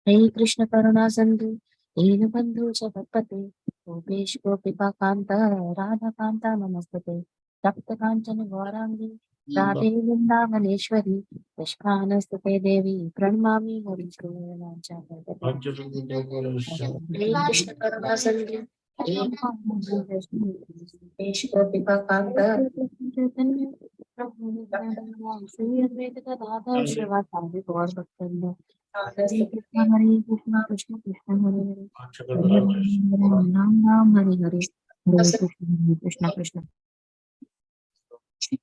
हे कृष्ण करुणा सिंधु दीन बंधु जगत्पते गोपेश गोपिका कांत राधा कांता नमस्ते तप्त कांचन गौरांगी राधे वृंदावनेश्वरी कृष्णानस्तुते देवी प्रणमामि हरिप्रिया हे कृष्ण करुणा सिंधु दीन बंधु गोपेश गोपिका कांत चैतन्य प्रभु नित्यानंद श्री अद्वैत गदाधर श्रीवासादि गौर भक्तवृंद हरे Krishna Krishna Krishna Hare Hare Hare Ram Ram Ram Hare Hare Hare Krishna Krishna Hare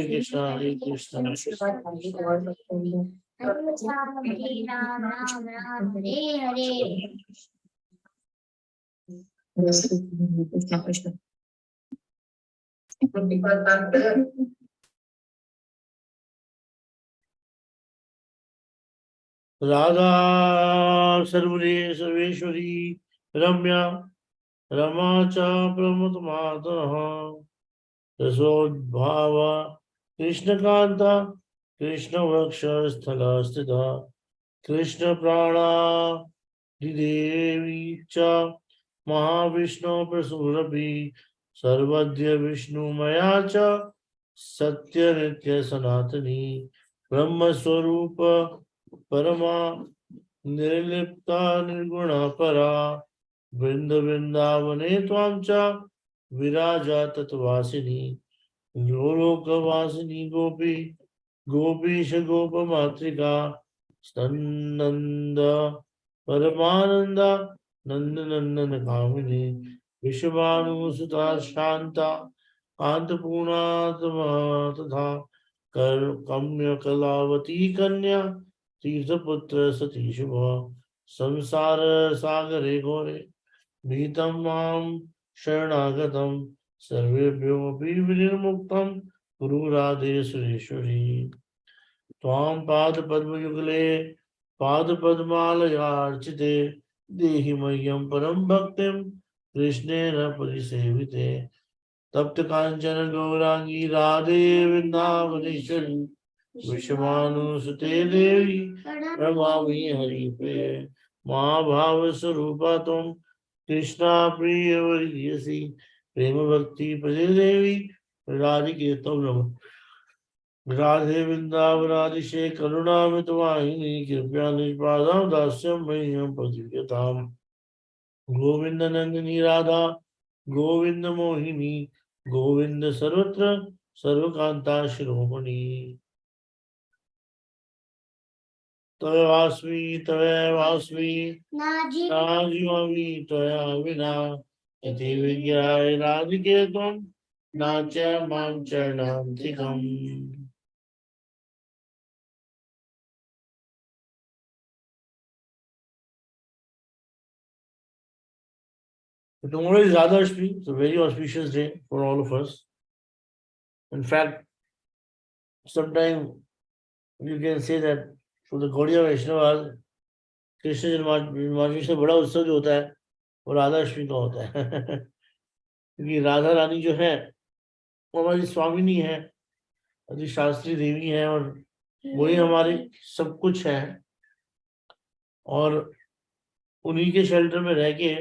Krishna, Hare Krishna. Ram Ram Ram Hare Hare. Krishna Krishna Radha Sarvare Sarveshwari Ramya Ramacha Pramatmataha Rasodbhava Krishna Kanta Krishna Vaksha Sthala Sthita Krishna Prana Devi Cha Mahavishnu Prasurapi Sarvadhya Vishnu Maya Cha Satya Nitya Sanatani Brahma Swarupa Parama Nirlipta Nirguna Para Vrinda Vrindavane Tvamcha Viraja Tatvasini Goloka Vasini Gopi Gopisha Gopa Matrika Stananda Paramananda Nandanandana Kamini Vishabhanu Sutta Shanta Kantapuna Tatha Kamya Kalavati Kanya Tirthaputra Sati Shubha Samsara Sagare Gore Bhitam Mam Sharanagatam Sarvebhyo Vivirmuktam Guru Radhe Sureshwari Tvam Pad Padma Yugale Pad Padmalaya Dehi Mayam Param Bhaktim Krishnena Parisevite तप्त कांचन गौरांगी राधे वृंदावनेश्वरी विश्वमानुसुते देवी प्रणमामि हरिप्रिये महाभाव स्वरूपा तुम कृष्णा प्रिय वरीयसी प्रेम भक्ति प्रदे देवी राधिके तम नमः राधे वृंदावनादिशे करुणामित वाहिनी कृपया निष्पादं दास्यं मह्यं पतिव्यताम् गोविंद नंदिनी राधा गोविंद मोहिनी गोविंद सर्वत्र सर्वकांता शिरोमणि तवेवास्मि तवेवास्मि नाजिमामि त्वया विना इति विज्ञाय राधिके त्वं नाच्य मां चरणान्तिकम् Tomorrow is Radharani. It's a very auspicious day for all of us. In fact, sometime you can say that for the Gaudiya Vaishnavas, Krishna Janmashtami से बड़ा उत्सव जो होता है वो राधा अष्टमी का होता है क्योंकि राधा रानी जो है वो हमारी स्वामिनी है, अति शास्त्री देवी है और वही हमारे सब कुछ है और उन्हीं के शेल्टर में रह के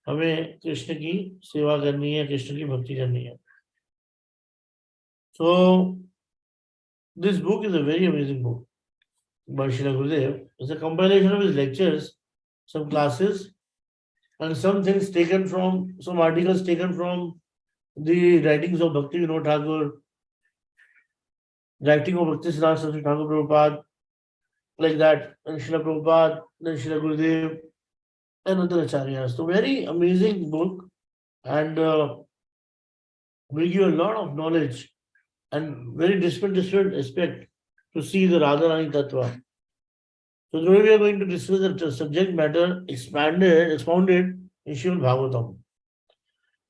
हमें कृष्ण की सेवा करनी है, कृष्ण की भक्ति करनी है. So this book is a very amazing book by Srila Gurudev. It's a compilation of his lectures, some classes, and some things taken from, some articles taken from the writings of Bhakti Vinod Thakur, writing of Bhakti Siddhanta Saraswati Thakur Prabhupada, like that, and Srila Prabhupada, then Srila Gurudev, and other acharyas. So very amazing book, and will give a lot of knowledge and very different aspect to see the Radharani Tattva. So today we are going to discuss the subject matter expounded in Srimad Bhagavatam.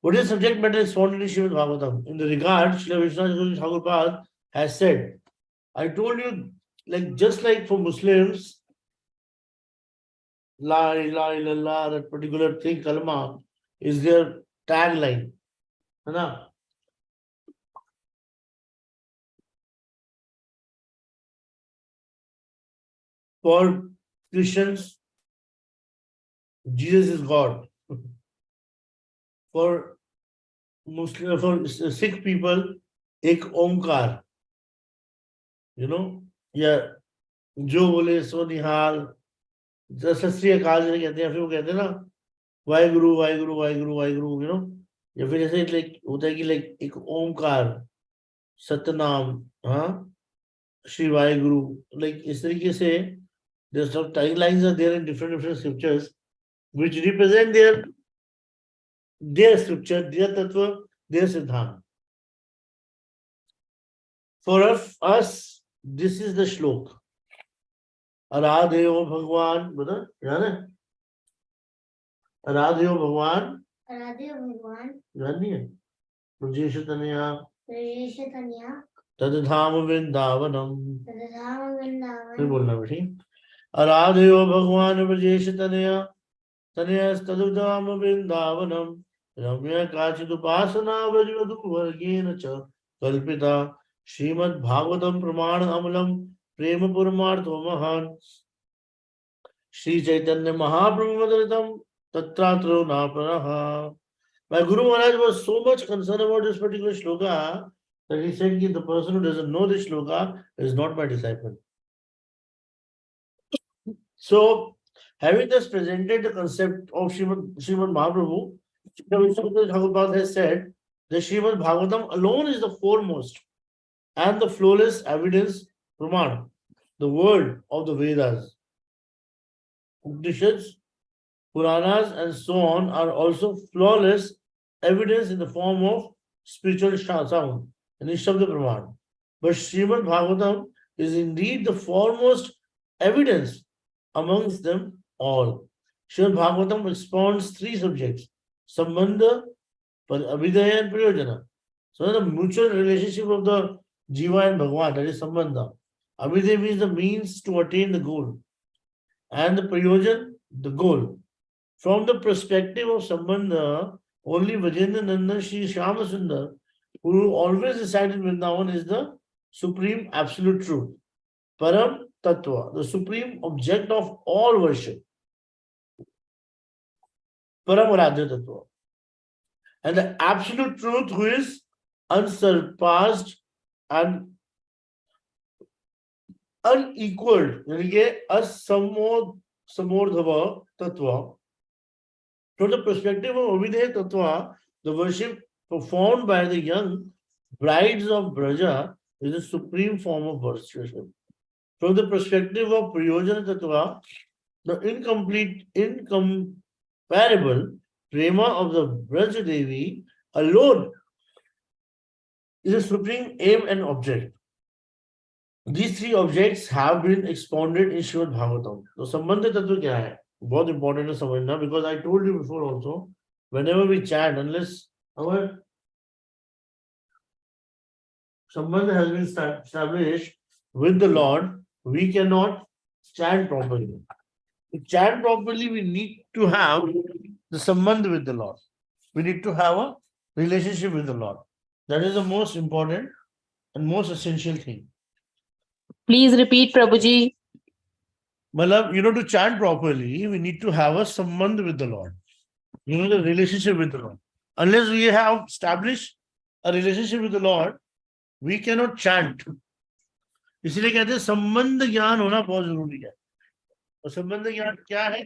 What is subject matter expounded in Srimad Bhagavatam? In the regard, Srila Vishnu Thakur has said, I told you, like just like for Muslims, La ilaha illallah, that particular thing, kalma, is their tagline. है ना? For Christians, Jesus is God. For Muslim, for Sikh people, एक ओमकार, या जो बोले सो निहाल, सत श्री अकाल जिसे कहते हैं, फिर वो कहते हैं ना वाहिगुरु वाहिगुरु वाहिगुरु वाहिगुरु, या फिर जैसे लाइक होता है कि लाइक एक ओमकार, सतनाम, हाँ, श्री वाहिगुरु, लाइक इस तरीके से there's some taglines are there in different scriptures which represent their scripture, their tattva, their siddhant. For us, this is the shlok. Aradheyo Bhagwan, bata, yaad hai? Aradheyo Bhagwan, Radhe भगवान याद नहीं है? Prajeshatanya, प्रवेशतन्या Tadadham Vrindavanam. तदधाम फिर वृंदावन बोलना बेटी. Aradheyo Bhagwan Prajeshatanya, Tanyastadudham Vrindavanam. Ramya Kachidupasana Vajvadu Vargena Cha Kalpita Srimad Bhagavatam Pramana Amalam Prema Puramartho Mahan Shri Chaitanya Mahaprabhu Madaritam Tatratro Naparaha. My Guru Maharaj was so much concerned about this particular shloka that he said that the person who doesn't know this shloka is not my disciple. So, having thus presented the concept of Srimad Mahaprabhu, Srimad Bhagavad has said that Srimad Bhagavatam alone is the foremost and the flawless evidence, Praman, the word of the Vedas. Upanishads, Puranas, and so on are also flawless evidence in the form of spiritual sound and Ishabda Praman. But Srimad Bhagavatam is indeed the foremost evidence amongst them all. Srimad Bhagavatam expounds three subjects: Sambandha, Abhidaya, and Prayojana. So the mutual relationship of the Jiva and Bhagwan, that is Sambandha. Abhidaya means the means to attain the goal, and the Prayojan, the goal. From the perspective of Sambandha, only Vajendra Nandan Shri Shyama Sundar, who always resides in Vrindavan, is the supreme absolute truth. Param Tattva, the supreme object of all worship. Param Radha Tattva. And the absolute truth who is unsurpassed and unequaled, यानी कि asamordhava tattva. From the perspective of Abhideya Tattva, the worship performed by the young brides of Braja is the supreme form of worship. From the perspective of Prayojana Tattva, the incomparable prema of the Braja Devi alone is a supreme aim and object. These three objects have been expounded in Srimad Bhagavatam. So, Sambandha Tattva kya hai? बहुत important है समझना, because I told you before also, whenever we chant, unless our Sambandha has been established with the Lord, we cannot chant properly. To chant properly, we need to have the Sambandha with the Lord. We need to have a relationship with the Lord. That is the most important and most essential thing. Please repeat, Prabhuji. Malab, to chant properly, we need to have a sambandh with the Lord. The relationship with the Lord. Unless we have established a relationship with the Lord, we cannot chant. इसलिए कहते हैं संबंध ज्ञान होना बहुत जरूरी है. और संबंध ज्ञान क्या है?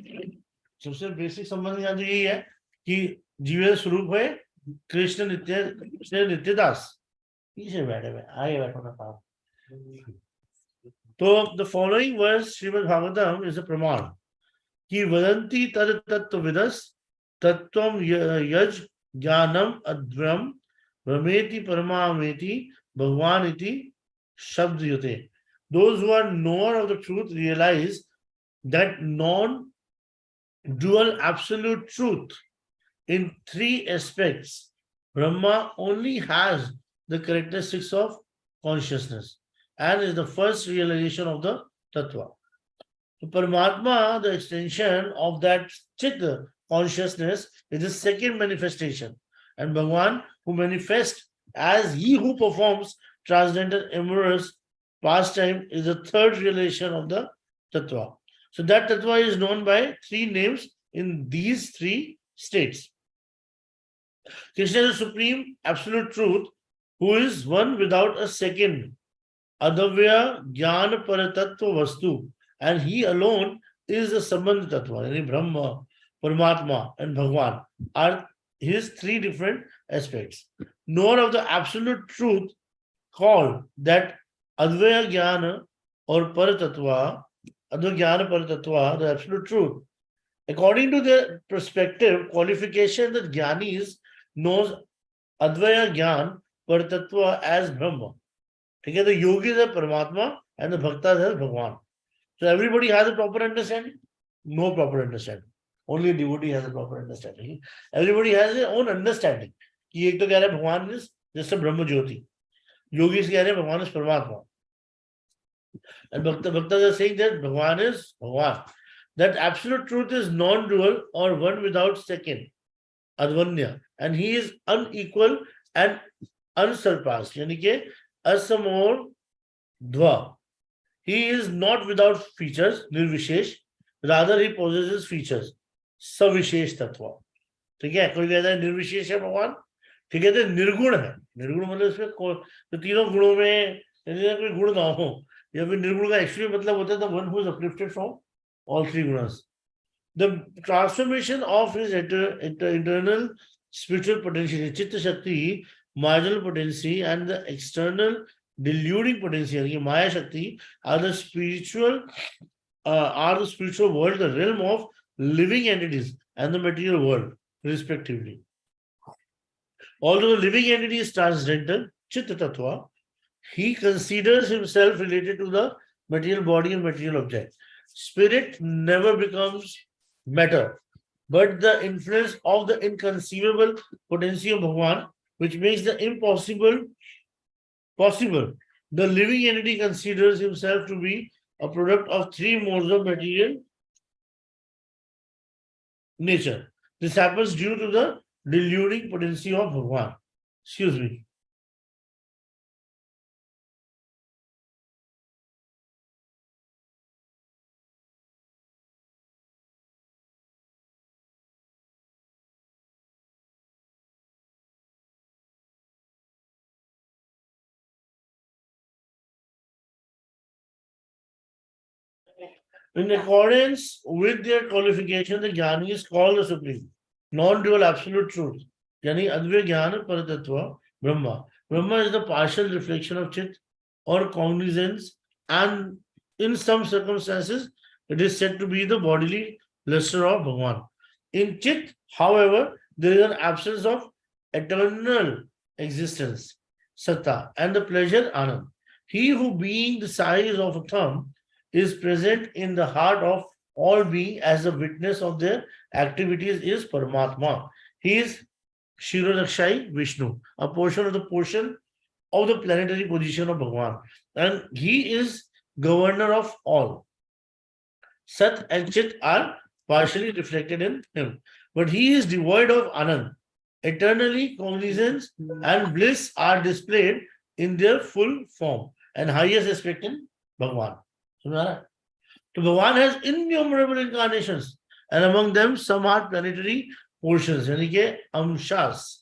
सबसे बेसिक संबंध ज्ञान तो यही है कि जीव स्वरूप है कृष्ण नित्यदास. पीछे बैठे हुए आगे बैठो ना पाप. So the following verse, Srimad Bhagavatam, is a praman. Ki vadanti tad tattva vidas tattvam yaj jnanam advyam rameti paramameti bhagwan iti shabdyate. Those who are knower of the truth realize that non-dual absolute truth in three aspects. Brahma only has the characteristics of consciousness and is the first realization of the Tattva. So Paramatma, the extension of that Chitta consciousness, is the second manifestation. And Bhagwan, who manifests as he who performs transcendental amorous pastime, is the third realization of the Tattva. So that Tattva is known by three names in these three states. Krishna is the supreme absolute truth who is one without a second. Adavya Jnana Paratattva Vastu. And he alone is the Sambandh Tattva, yani Brahma, Paramatma, and Bhagwan are his three different aspects. Nor of the absolute truth called that Advaya Jnana or Paratattva, Advaya Jnana Paratattva, the absolute truth. According to the perspective qualification that Jnanis knows Advaya Jnana Paratattva as Brahma. Okay, the yogis are Paramatma and the bhaktas are Bhagwan. So everybody has a proper understanding? No proper understanding. Only a devotee has a proper understanding. Everybody has their own understanding. कि एक तो कह रहे हैं भगवान is just a Brahma Jyoti. Yogis कह रहे हैं भगवान is Paramatma. And bhaktas are saying that Bhagwan is Bhagwan. That absolute truth is non-dual or one without second. Advanya. And he is unequal and unsurpassed. Yani ke asamor dva. He is not without features, nirvishesh. Rather, he possesses features. Savishesh tattva. ठीक है कोई कहता है निर्विशेष है भगवान ठीक है तो निर्गुण है निर्गुण मतलब इसमें तो तीनों गुणों में कोई गुण ना हो या फिर निर्गुण का एक्चुअली मतलब होता है the one who is uplifted from all three gunas the transformation of his internal spiritual potential, chitta shakti, marginal potency, and the external deluding potency, maya shakti, are the spiritual world, the realm of living entities, and the material world, respectively. Although the living entity is transcendental, chitta tattva, he considers himself related to the material body and material object. Spirit never becomes matter, but the influence of the inconceivable potency of Bhagwan, which makes the impossible possible. The living entity considers himself to be a product of three modes of material nature. This happens due to the deluding potency of Bhagwan. Excuse me. In accordance with their qualification, the Jnani is called the Supreme, non-dual absolute truth. Yani Advaya Jnana Paratattva Brahma. Brahma is the partial reflection of Chit or cognizance, and in some circumstances, it is said to be the bodily luster of Bhagwan. In Chit, however, there is an absence of eternal existence, Satta, and the pleasure Anand. He who, being the size of a thumb, is present in the heart of all being as a witness of their activities is Paramatma. He is Shirodakshai Vishnu, a portion of the planetary position of Bhagwan. And he is governor of all. Sat and Chit are partially reflected in him. But he is devoid of Anand. Eternally, cognizance and bliss are displayed in their full form and highest aspect in Bhagwan. So Bhagwan has innumerable incarnations, and among them some are planetary portions, yani ke amshas.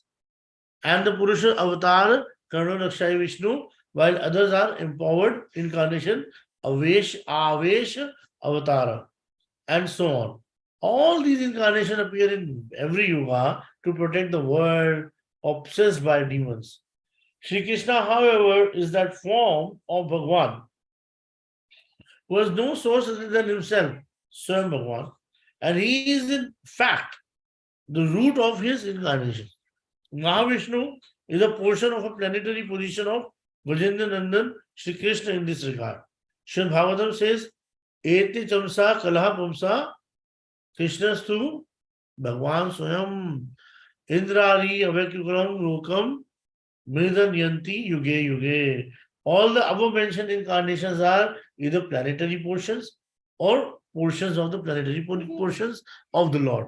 And the Purusha avatar, Karno Rakshai Vishnu, while others are empowered incarnation, Avesh Avatara, and so on. All these incarnations appear in every yuga to protect the world obsessed by demons. Sri Krishna, however, is that form of Bhagwan who has no source other than himself, Swam Bhagwan, and he is in fact the root of his incarnation. Mahavishnu is a portion of a planetary position of Gajendra Nandan Shri Krishna in this regard. Srimad Bhagavatam says, Eti Chamsa Kalaha Pumsa Krishnastu Bhagwan Swayam Indrari Avakyukaram Lokam Mridan Yanti Yuge Yuge. All the above mentioned incarnations are either planetary portions or portions of the planetary portions of the Lord.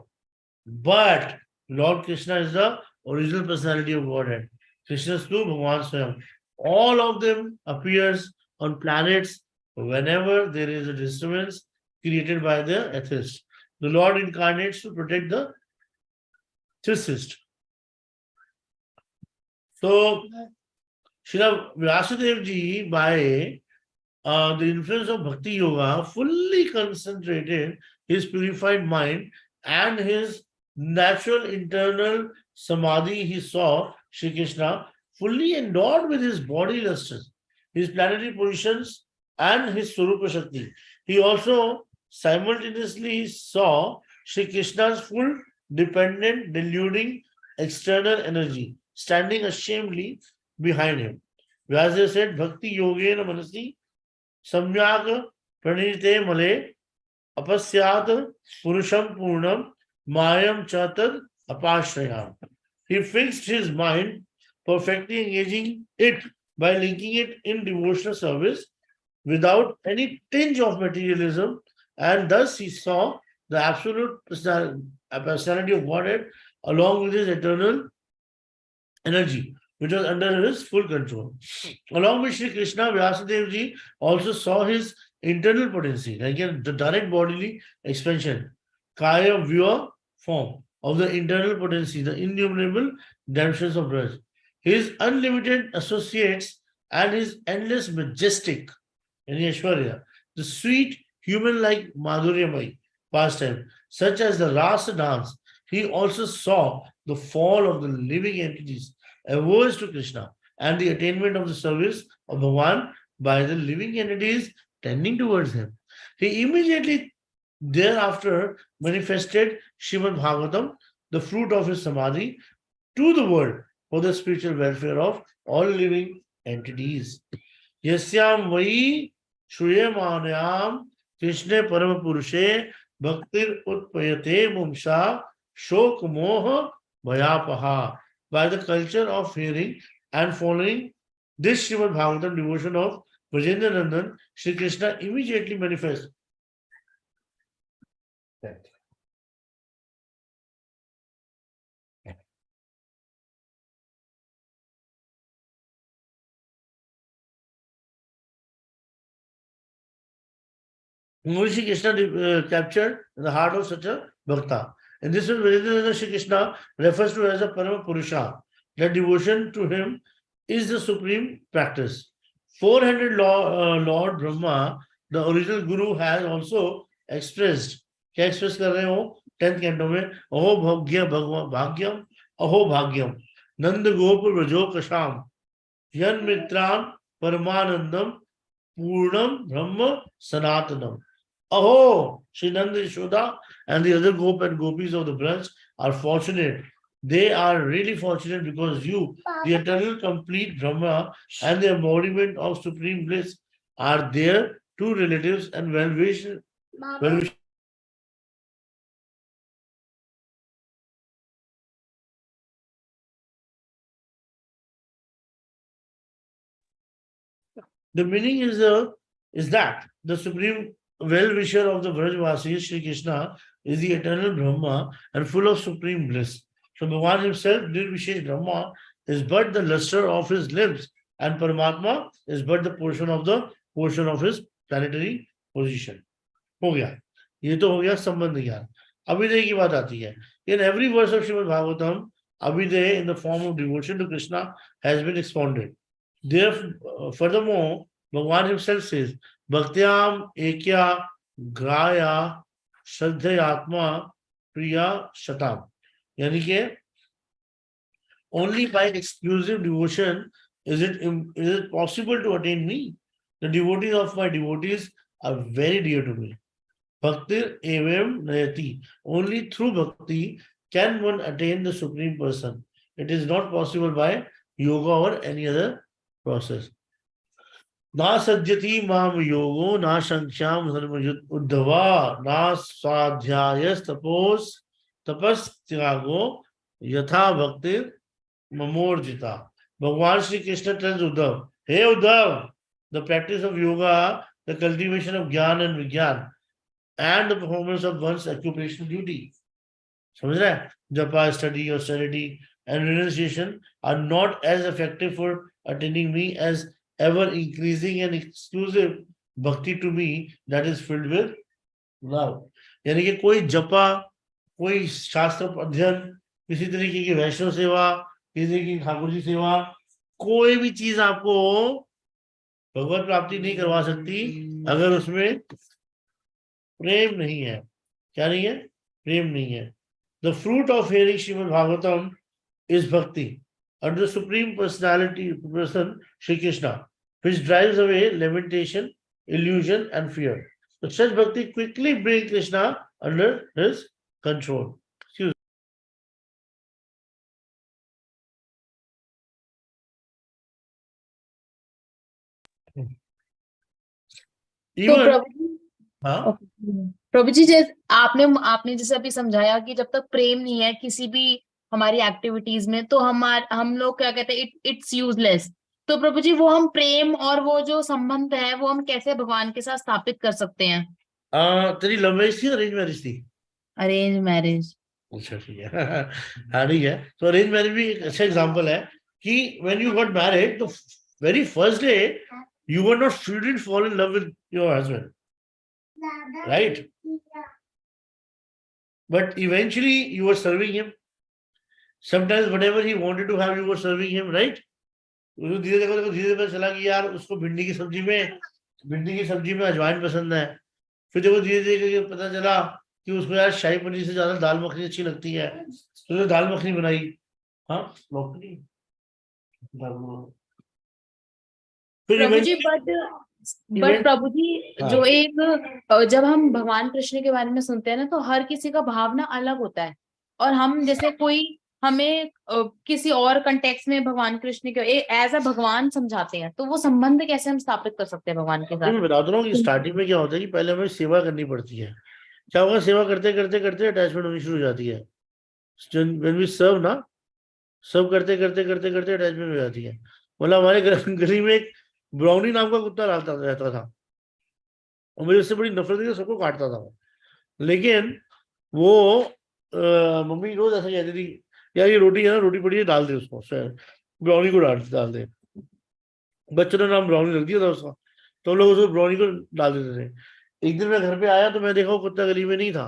But Lord Krishna is the original personality of Godhead. Krishna Stu Bhagwan Swayam. All of them appears on planets whenever there is a disturbance created by the atheist. The Lord incarnates to protect the theist. So, Srila Vyasadev ji, by the influence of Bhakti Yoga, fully concentrated his purified mind and his natural internal samadhi. He saw Shri Krishna fully endowed with his body lusters, his planetary positions, and his Swarupa Shakti. He also simultaneously saw Shri Krishna's full dependent, deluding external energy standing ashamedly behind him. Vyasadeva said, Bhakti Yogena Manasi Samyak Pranite Male Apasyat Purusham Purnam Mayam Chatad Apashrayam. He fixed his mind, perfectly engaging it by linking it in devotional service without any tinge of materialism, and thus he saw the absolute personality of Godhead along with his eternal energy, which was under his full control. Along with Sri Krishna, Vyasadeva ji also saw his internal potency, like the direct bodily expansion, Kaya Vyuha form of the internal potency, the innumerable dimensions of Braj. His unlimited associates and his endless majestic, in Aishwarya, the sweet human-like Madhuryamai pastime, such as the Rasa dance. He also saw the fall of the living entities averse to Krishna and the attainment of the service of Bhagavan by the living entities tending towards him. He immediately thereafter manifested Srimad Bhagavatam, the fruit of his samadhi, to the world for the spiritual welfare of all living entities. Yasyam vai Shruyamanyam Krishna Parama Purushe Bhaktir Utpayate Mumsha Shok Moha Bhayapaha. By the culture of hearing and following this Srimad Bhagavatam devotion of Brajendra Nandan, Sri Krishna immediately manifests. Only Shri Krishna captured the heart of such a bhakta. And this is Vedanta Shri Krishna refers to as a Parama Purusha. That devotion to him is the supreme practice. 400 Lord Brahma, the original Guru, has also expressed. क्या express कर रहे हो 10th canto में अहो भाग्य भगवान भाग्यम अहो भाग्यम नंद गोप व्रजो कशाम यन मित्रान परमानंदम पूर्णम ब्रह्म सनातनम. Aho, Sri Nanda Yashoda and the other Gop and Gopis of the branch are fortunate. They are really fortunate because you, the eternal complete Brahma and the embodiment of supreme bliss, are their two relatives and well-wishers. The meaning is that the supreme well-wisher of the Brajvasis, Sri Krishna, is the eternal Brahma and full of supreme bliss. So Bhagavan himself, Nirvishesh Brahma, is but the luster of his limbs, and Paramatma is but the portion of his planetary position. हो गया, ये तो हो गया संबंध ज्ञान. अभिनय की बात आती है. In every verse of Srimad Bhagavatam, Abhiday in the form of devotion to Krishna has been expounded. Therefore, furthermore, Bhagavan himself says, Bhaktyam Ekya Graya Shraddhayatma Priya Shatam. यानी कि only by exclusive devotion is it possible to attain me. The devotees of my devotees are very dear to me. Bhakti evam nayati. Only through bhakti can one attain the Supreme Person. It is not possible by yoga or any other process. Na sadyati mam yogo, na shankhyam dharma uddhava, na swadhyayas tapas tyago, yatha bhakti mamorjita. Bhagavan Shri Krishna tells Uddhav, hey Uddhav, the practice of yoga, the cultivation of jnana and vijnana, and the performance of one's occupational duty. समझ रहा है? Japa, study, austerity, and renunciation are not as effective for attaining me as ever increasing and exclusive bhakti to me that is filled with love, यानी कि कोई जपा, कोई शास्त्र अध्ययन, किसी तरीके की वैष्णव सेवा, किसी तरीके की ठाकुर जी सेवा, कोई भी चीज आपको भगवत प्राप्ति नहीं करवा सकती अगर उसमें प्रेम नहीं है। क्या नहीं है? प्रेम नहीं है। The fruit of hearing Shrimad Bhagavatam is bhakti and the supreme personality person Shri Krishna, which drives away lamentation, illusion and fear. So such bhakti quickly brings Krishna under his control. Excuse me. तो Even प्रभु जी, हाँ प्रभु जी, जैसे आपने आपने जैसे अभी समझाया कि जब तक प्रेम नहीं है किसी भी हमारी एक्टिविटीज में, तो हम लोग क्या कहते हैं, इट्स यूजलेस। तो प्रभु जी, वो हम प्रेम और वो जो संबंध है वो हम कैसे भगवान के साथ स्थापित कर सकते हैं? तेरी लव मैरिज थी, अरेंज मैरिज थी? Arrange marriage. अच्छा ठीक है। हाँ ठीक है। तो अरेंज मैरिज भी एक अच्छा एग्जांपल है कि व्हेन यू गॉट मैरिड, तो very first day you were not, you didn't fall in love with your husband, right? But eventually you were serving him. Sometimes whatever he wanted to have, you were serving him, right? उसको धीरे देखो धीरे पता चला कि यार उसको भिंडी की सब्जी में अजवाइन पसंद है। फिर देखो धीरे धीरे करके पता चला कि उसको यार शाही पनीर से ज्यादा दाल मखनी अच्छी लगती है, तो उसने दाल मखनी बनाई। हाँ, मखनी, फिर प्रभु जी, इवेंचुअली बट प्रभु जी, हाँ जो एक जब हम भगवान कृष्ण के बारे में सुनते हैं ना, तो हर किसी का भावना अलग होता है। और हम जैसे कोई हमें किसी और कंटेक्स्ट में भगवान कृष्ण के एज अ भगवान समझाते हैं, तो वो संबंध कैसे हम स्थापित कर सकते हैं भगवान के ये साथ? मैं बताता हूँ कि स्टार्टिंग में क्या होता है कि पहले हमें सेवा करनी पड़ती है। क्या होगा, सेवा करते करते करते अटैचमेंट होनी शुरू हो जाती है। व्हेन वी सर्व ना, सर्व करते करते करते करते अटैचमेंट हो जाती है। मतलब हमारे गली में एक ब्राउनी नाम का कुत्ता रहता था, और मुझे उससे बड़ी नफरत थी, सबको काटता था वो। लेकिन वो मम्मी रोज ऐसा कहती थी, यार ये रोटी है ना, रोटी पड़ी है, डाल दे उसको, ब्राउनी को डाल डाल दे। बच्चों ने नाम ब्राउनी रख दिया था उसका, तो लोग उसको ब्राउनी को डाल देते थे। एक दिन मैं घर पे आया तो मैं देखा वो कुत्ता गली में नहीं था।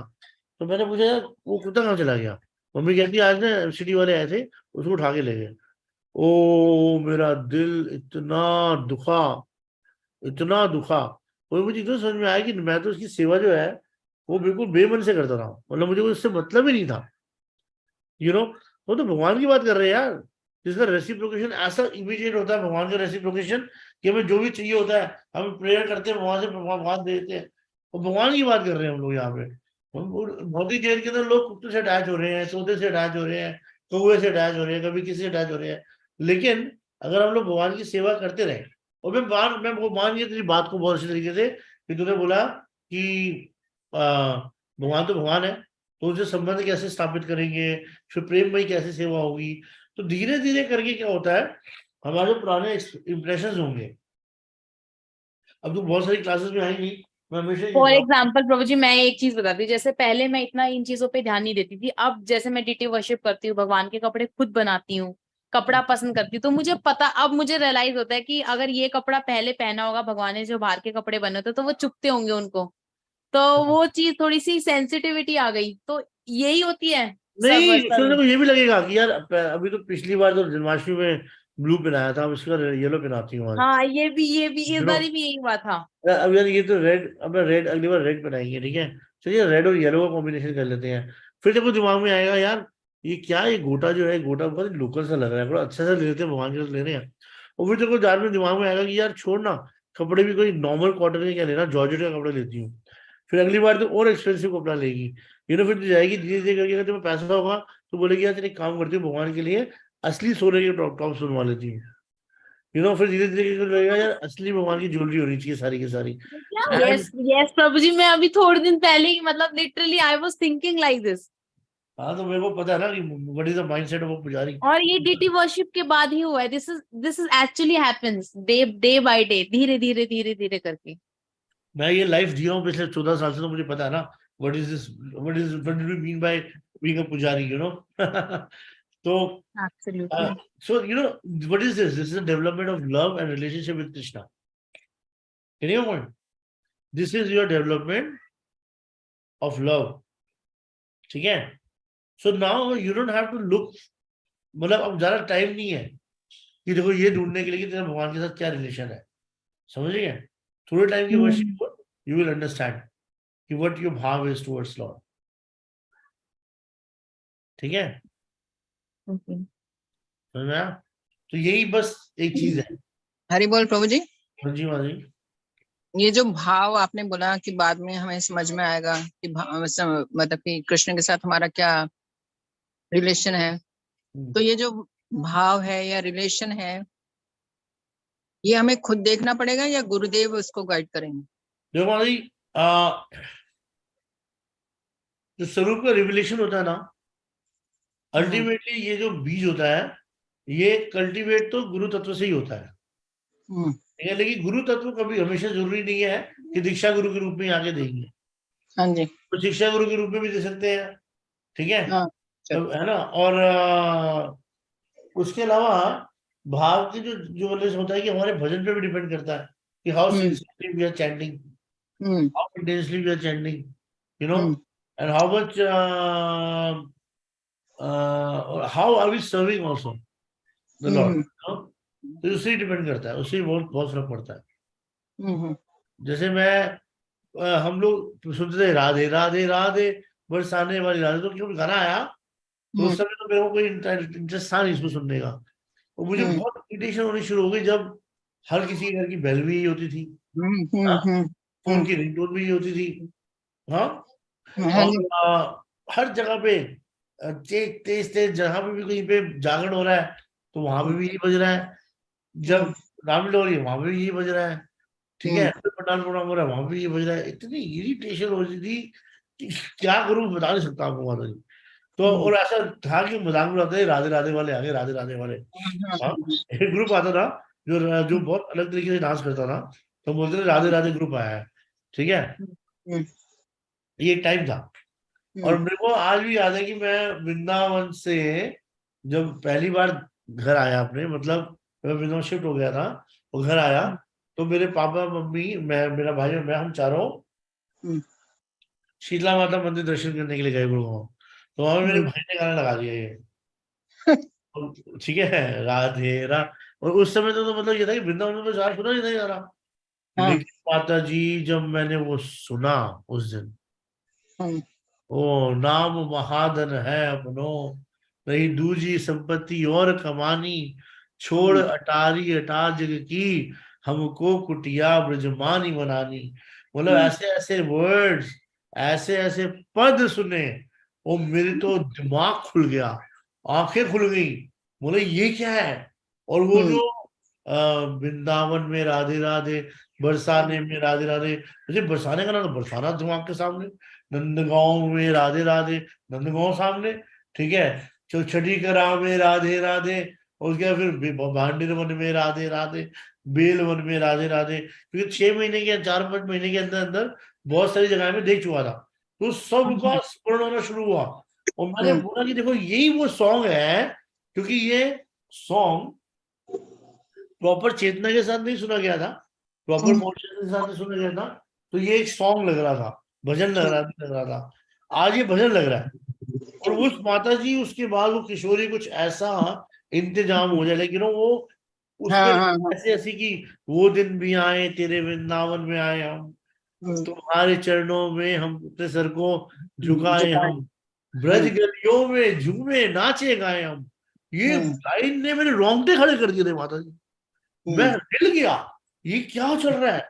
तो मैंने पूछा यार वो कुत्ता कहाँ चला गया? मम्मी कहती आज ना सिटी वाले आए थे, उसको उठा के ले गए। ओ मेरा दिल इतना दुखा। और मुझे इतना समझ में आया कि मैं तो उसकी सेवा जो है वो बिल्कुल बेमन से करता था, मतलब मुझे उससे मतलब ही नहीं था। वो तो भगवान की बात कर रहे हैं यार, जिसका रेसिप्रोकेशन ऐसा इमीडिएट होता है, भगवान का रेसिप्रोकेशन, कि हमें जो भी चाहिए होता है हम प्रेयर करते हैं, भगवान से भगवान दे देते हैं। और भगवान की बात कर रहे हैं हम लोग यहाँ पे। भौतिक जगत के अंदर लोग कुत्ते से अटैच हो रहे हैं, तोते से अटैच हो रहे हैं, कौवे से अटैच हो रहे हैं, कभी किसी से अटैच हो रहे हैं। लेकिन अगर हम लोग भगवान की सेवा करते रहे, और मैं वो मान गया तेरी बात को बहुत अच्छी तरीके से, कि तूने बोला कि भगवान तो भगवान है, तो उनसे संबंध कैसे स्थापित करेंगे, फिर प्रेममयी कैसे सेवा होगी। तो धीरे धीरे करके क्या होता है, हमारे जो पुराने इंप्रेशन होंगे, अब तो बहुत सारी क्लासेस में आएंगी, मैं हमेशा ये फॉर बताऊं। एग्जाम्पल प्रभु जी, मैं एक चीज बताती हूँ। जैसे पहले मैं इतना इन चीजों पे ध्यान नहीं देती थी, अब जैसे मैं डीटी वर्शिप करती हूँ, भगवान के कपड़े खुद बनाती हूँ, कपड़ा पसंद करती हूँ, तो मुझे पता, अब मुझे रियलाइज होता है कि अगर ये कपड़ा पहले पहना होगा भगवान ने, जो बाहर के कपड़े बने होते तो वो चुभते होंगे उनको। तो वो चीज थोड़ी सी सेंसिटिविटी आ गई, तो यही होती है सब नहीं, सुनने सब। को ये भी लगेगा कि यार अभी तो पिछली बार तो जन्माष्टमी में ब्लू पहनाया था, अब इसका येलो पहनाती हूँ आज। हाँ, ये भी इस यू नो बार भी यही हुआ था। अब यार ये तो रेड, अब मैं रेड अगली बार रेड पहनाएंगे, ठीक है। चलिए रेड और येलो का कॉम्बिनेशन कर लेते हैं। फिर देखो दिमाग में आएगा यार ये क्या, ये गोटा जो है, गोटा बहुत लोकल सा लग रहा है, थोड़ा अच्छा सा ले लेते हैं, भगवान के साथ ले रहे हैं। और फिर देखो जार में दिमाग में आएगा कि यार छोड़ ना, कपड़े भी कोई नॉर्मल कॉटन के क्या लेना, जॉर्जेट का कपड़ा लेती हूँ। फिर अगली बार तो और एक्सपेंसिव कपड़ा लेगी। फिर तो जाएगी धीरे धीरे करके, अगर तुम्हें पैसा होगा तो बोलेगी यार चल एक काम करती हूँ, भगवान के लिए असली सोने के टॉप बनवा लेती हूँ। फिर धीरे धीरे करके लगेगा यार असली भगवान की ज्वेलरी होनी चाहिए सारी की सारी। यस यस प्रभु जी, मैं अभी थोड़े दिन पहले ही, मतलब literally I was thinking like this. हाँ तो मेरे को पता है ना कि what is the mindset of पुजारी। और ये डीटी वर्शिप के बाद ही हुआ है। This is actually happens day day by day, धीरे धीरे धीरे धीरे करके। मैं ये लाइफ जिया हूँ पिछले 14 साल से, तो मुझे पता है ना what is this, what do you mean by being a पुजारी। तो absolutely. So what is this is a development of love and relationship with Krishna. Can you point, this is your development of love. ठीक है? So now you don't have to look, मतलब अब ज्यादा time नहीं है कि देखो ये ढूंढने के लिए कि तेरा भगवान के साथ क्या रिलेशन है, समझ गए? थोड़े टाइम के वर्शिप को यू विल अंडरस्टैंड कि व्हाट योर भाव इज टुवर्ड्स लॉर्ड. ठीक है? ओके. समझ में आया? तो यही बस एक चीज है. हरि बोल प्रभु जी. हाँ जी, हाँ जी. ये जो भाव आपने बोला कि बाद में हमें समझ में आएगा कि मतलब कि कृष्ण के साथ हमारा क्या रिलेशन है, तो ये जो भाव है या रिलेशन है, ये हमें खुद देखना पड़ेगा या गुरुदेव उसको गाइड करेंगे? देखो भाई, जो स्वरूप का रिविलेशन होता है ना, अल्टीमेटली ये जो बीज होता है ये कल्टीवेट तो गुरु तत्व से ही होता है. ठीक है? लेकिन गुरु तत्व कभी हमेशा जरूरी नहीं है कि दीक्षा गुरु के रूप में आके देंगे. हाँ जी. तो शिक्षा गुरु के रूप में भी दे सकते हैं. ठीक है? हाँ, तब है ना. और उसके अलावा भाव की जो जो मतलब होता है कि हमारे भजन पे भी डिपेंड करता है कि how sincerely we are chanting, how intensely we are chanting, you know, and how much how are we serving also the Lord. तो उससे ही डिपेंड करता है, उससे ही बहुत बहुत फर्क पड़ता है. जैसे हम लोग सुनते थे राधे राधे राधे बरसाने वाली राधे, तो क्यों गाना आया तो उस समय तो मेरे को कोई इंटरेस्ट था नहीं इसको सुनने का. और मुझे बहुत इरिटेशन होनी शुरू हो गई जब हर किसी के घर की बेल भी यही होती थी, फोन की रिंगटोन भी यही होती थी. हाँ. और हर जगह पे तेज तेज तेज जहां पे भी कहीं पे जागरण हो रहा है तो वहां पे भी यही बज रहा है. जब रामलीला हो रही है वहां पे भी यही बज रहा है. ठीक है? पंडाल प्रोग्राम हो रहा है वहां पे ये बज रहा है. इतनी इरिटेशन हो रही थी कि क्या करूं बता नहीं सकता आपको माता जी. तो और ऐसा था कि मजाक उड़ाते थे, राधे राधे वाले आगे, राधे राधे वाले. हाँ. एक ग्रुप आता था जो जो बहुत अलग तरीके से डांस करता था, तो बोलते थे राधे राधे ग्रुप आया है. ठीक है? ये एक टाइम था. और मेरे को आज भी याद है कि मैं वृंदावन से जब पहली बार घर आया अपने, मतलब मैं वृंदावन शिफ्ट हो गया था और घर आया, तो मेरे पापा मम्मी मैं मेरा भाई और मैं हम चारों शीतला माता मंदिर दर्शन करने के लिए गए गुड़गांव. तो वहां पे मेरे भाई ने गाना लगा दिया ये. ठीक है? राधे रा. और उस समय तो मतलब ये था कि वृंदावन में तो ज्यादा सुना ही नहीं जा रहा. लेकिन माता जी जब मैंने वो सुना उस दिन, ओ नाम महाधन है अपनो, रही दूजी संपत्ति और कमानी, छोड़ अटारी अटार जग की, हमको कुटिया ब्रजमानी बनानी. मतलब ऐसे ऐसे वर्ड्स, ऐसे ऐसे पद सुने और मेरे तो दिमाग खुल गया, आंखें खुल गई. बोले ये क्या है? और वो जो वृंदावन में राधे राधे, बरसाने में राधे राधे. मुझे बरसाने का ना तो बरसाना दिमाग के सामने, नंदगांव में राधे राधे, नंदगांव सामने. ठीक है? छठी करा में राधे राधे, और उसके बाद फिर भांडेर वन में राधे राधे, बेल वन में राधे राधे. क्योंकि 6 महीने के 4-5 महीने के अंदर अंदर बहुत सारी जगह में देख चुका था, तो सबका स्मरण होना शुरू हुआ. और मैंने बोला कि देखो यही वो सॉन्ग है, क्योंकि ये सॉन्ग प्रॉपर चेतना के साथ नहीं सुना गया था, प्रॉपर मोशन के साथ नहीं सुना गया था. तो ये एक सॉन्ग लग रहा था, भजन लग रहा था. आज ये भजन लग रहा है. और उस माता जी उसके बाद वो किशोरी कुछ ऐसा इंतजाम हो जाए, लेकिन वो उसमें ऐसे ऐसी कि वो दिन भी आए तेरे वृंदावन में आए हम, तुम्हारे चरणों में हम अपने सर को झुकाए हम, ब्रज गलियों में झूमे नाचे गाए हम. ये लाइन ने मेरे रोंगटे खड़े कर दिए थे माता जी. मैं हिल गया, ये क्या चल रहा है.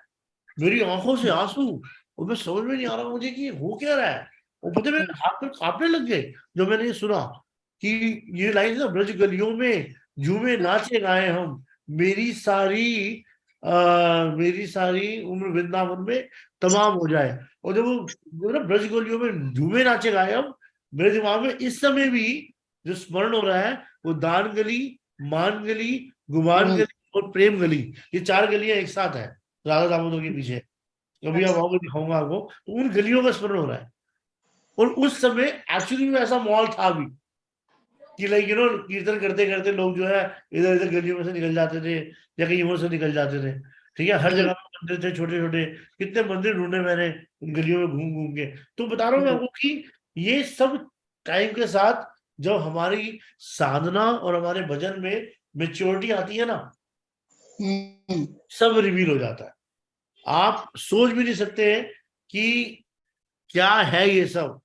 मेरी आंखों से आंसू, और मैं समझ में नहीं आ रहा मुझे कि ये हो क्या रहा है. और पता है मेरे हाथ में कांपने लग गए जब मैंने ये सुना कि ये लाइन ना, ब्रज गलियों में झूमे नाचे गाए हम, मेरी सारी मेरी सारी उम्र वृंदावन में तमाम हो जाए. और जब वो ना ब्रज गलियों में झूमे नाचे गाए हम, मेरे दिमाग में इस समय भी जो स्मरण हो रहा है वो दान गली, मान गली, गुमान गली और प्रेम गली, ये 4 गलियां एक साथ है राधा दामोदर के पीछे. कभी आप आओगे दिखाऊंगा आपको, तो उन गलियों का स्मरण हो रहा है. और उस समय एक्चुअली में ऐसा माहौल था भी कि लाइक कीर्तन करते करते लोग जो है इधर इधर गलियों में से निकल जाते थे या कहीं और से निकल जाते थे. ठीक है, हर जी। जगह पे मंदिर थे छोटे छोटे, कितने मंदिर ढूंढे मैंने इन गलियों में घूम घूम के। तो बता रहा हूँ मैं आपको कि ये सब टाइम के साथ जब हमारी साधना और हमारे भजन में मेच्योरिटी आती है ना, हम्म, सब रिवील हो जाता है। आप सोच भी नहीं सकते कि क्या है ये सब।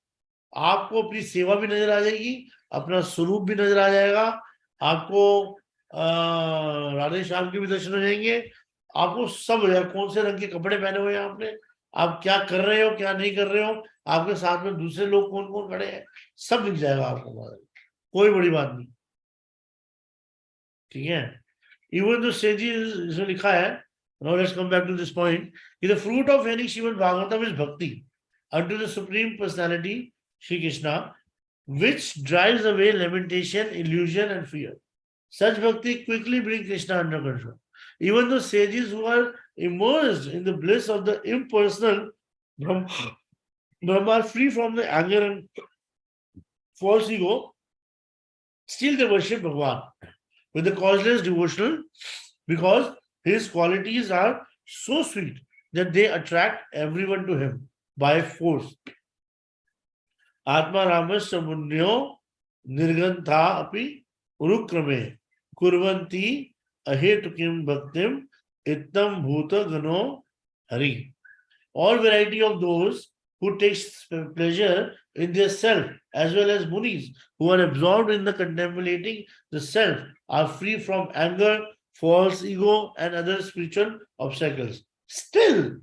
आपको अपनी सेवा भी नजर आ जाएगी, अपना स्वरूप भी नजर आ जाएगा, आपको राधे श्याम के भी दर्शन हो जाएंगे, आपको सब हो जाएगा। कौन से रंग के कपड़े पहने हुए हैं आपने, आप क्या कर रहे हो क्या नहीं कर रहे हो, आपके साथ में दूसरे लोग कौन कौन खड़े हैं, सब दिख जाएगा आपको महाराज। कोई बड़ी बात नहीं, ठीक है। इवन जो सेजीज इसमें लिखा है, now let's come back to this point, the fruit of any Srimad Bhagavatam is bhakti unto the supreme personality Shri Krishna, which drives away lamentation, illusion and fear. Such bhakti quickly brings Krishna under control. Even those sages who are immersed in the bliss of the impersonal Brahma are free from the anger and false ego, still they worship Bhagavan with the causeless devotional, because his qualities are so sweet that they attract everyone to him by force. Atma Ramasya Munyo Nirgantha api Urukrame Kurvanti Ahetukim Bhaktim Ittam Bhuta Gano Hari. All variety of those who take pleasure in their self, as well as munis who are absorbed in the contemplating the self, are free from anger, false ego, and other spiritual obstacles. Still